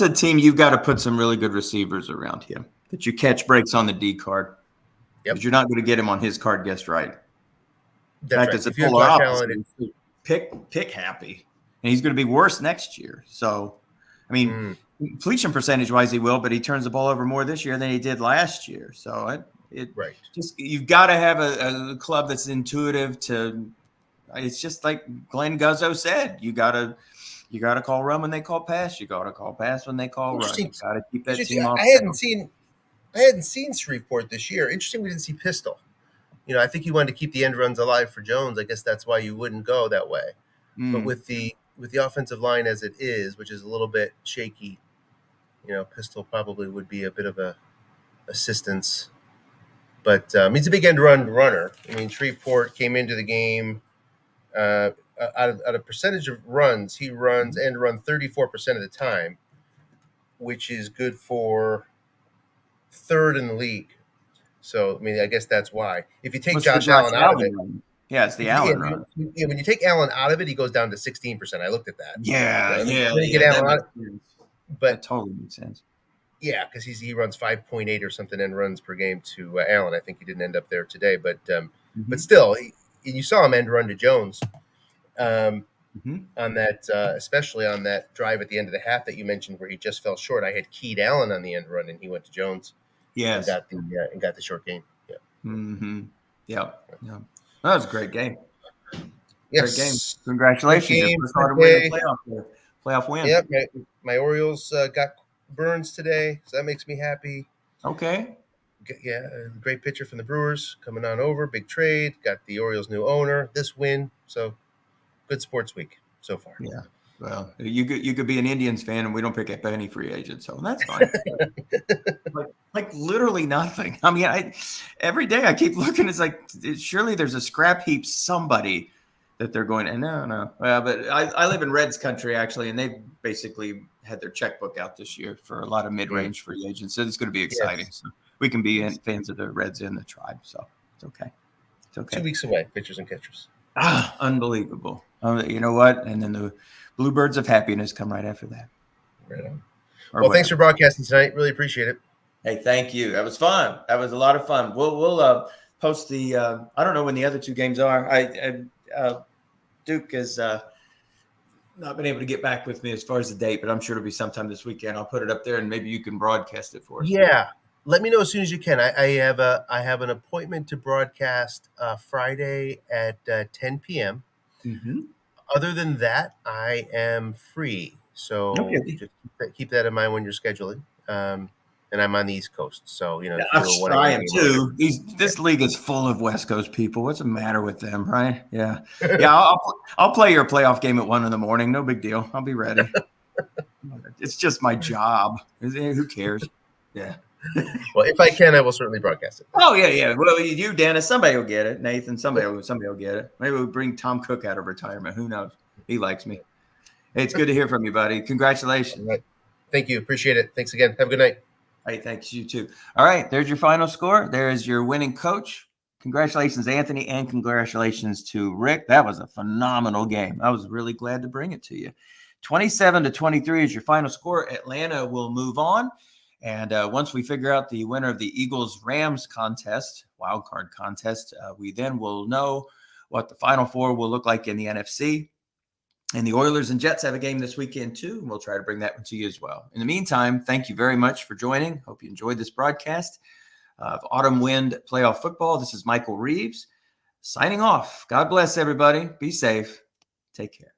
a team you've got to put some really good receivers around him that you catch breaks on the D card. Because you're not going to get him on his card guessed right. That's right. It's a polar opposite. Pick happy, and he's going to be worse next year. So, I mean, completion percentage wise, he will, but he turns the ball over more this year than he did last year. So just you've got to have a club that's intuitive to. It's just like Glenn Guzzo said, you got to call run when they call pass. You got to call pass when they call run. You got to keep that team off. I hadn't seen Shreveport this year. Interesting, we didn't see Pistol. I think he wanted to keep the end runs alive for Jones. I guess that's why you wouldn't go that way. But with the offensive line as it is, which is a little bit shaky, Pistol probably would be a bit of a assistance. But he's a big end run runner. I mean, Shreveport came into the game out of percentage of runs. He runs end run 34% of the time, which is good for third in the league. So, I mean, I guess that's why. If you take Josh Allen out of it. Yeah, it's the Allen run. Yeah, when you take Allen out of it, he goes down to 16%. I looked at that. Yeah. Get Allen out. But that totally makes sense. Yeah, because he runs 5.8 or something end runs per game to Allen. I think he didn't end up there today. But still, you saw him end run to Jones on that, especially on that drive at the end of the half that you mentioned where he just fell short. I had keyed Allen on the end run, and he went to Jones. Yes, and got the short game. Yeah. Yeah. That was a great game. Great game. Yes. Good Congratulations. Your game first autumn win in today. playoff win. Yep. My Orioles got Burns today, so that makes me happy. Okay. Yeah, a great pitcher from the Brewers coming on over. Big trade. Got the Orioles' new owner. This win. So good sports week so far. Yeah. Well, you could be an Indians fan and we don't pick up any free agents, so that's fine. like literally nothing. I mean, every day I keep looking. It's like surely there's a scrap heap somebody that they're going. And no. But I live in Reds country actually, and they've basically had their checkbook out this year for a lot of mid-range free agents. So it's going to be exciting. Yes. So we can be fans of the Reds and the Tribe. So it's okay. It's okay. 2 weeks away, pitchers and catchers. Unbelievable. You know what? And then the Bluebirds of Happiness come right after that. Right on. Well, thanks for broadcasting tonight. Really appreciate it. Hey, thank you. That was fun. That was a lot of fun. We'll post the. I don't know when the other two games are. Duke has not been able to get back with me as far as the date, but I'm sure it'll be sometime this weekend. I'll put it up there, and maybe you can broadcast it for us. Yeah, let me know as soon as you can. I have an appointment to broadcast Friday at 10 p.m. Mm-hmm. Other than that, I am free. So just keep that in mind when you're scheduling. And I'm on the East Coast, so I am too. This league is full of West Coast people. What's the matter with them, right? Yeah. I'll play your playoff game at 1 a.m. No big deal. I'll be ready. It's just my job. Who cares? Yeah. Well, if I can, I will certainly broadcast it. Oh yeah. Well, you, Dennis, somebody will get it. Nathan, somebody will get it. Maybe we'll bring Tom Cook out of retirement. Who knows? He likes me. Hey, it's good to hear from you, buddy. Congratulations. Right. Thank you. Appreciate it. Thanks again. Have a good night. Hey, thanks. You too. All right. There's your final score. There's your winning coach. Congratulations, Anthony, and congratulations to Rick. That was a phenomenal game. I was really glad to bring it to you. 27-23 is your final score. Atlanta will move on. And once we figure out the winner of the Eagles-Rams contest, wildcard contest, we then will know what the Final Four will look like in the NFC. And the Oilers and Jets have a game this weekend, too. And we'll try to bring that one to you as well. In the meantime, thank you very much for joining. Hope you enjoyed this broadcast of Autumn Wind Playoff Football. This is Michael Reeves signing off. God bless everybody. Be safe. Take care.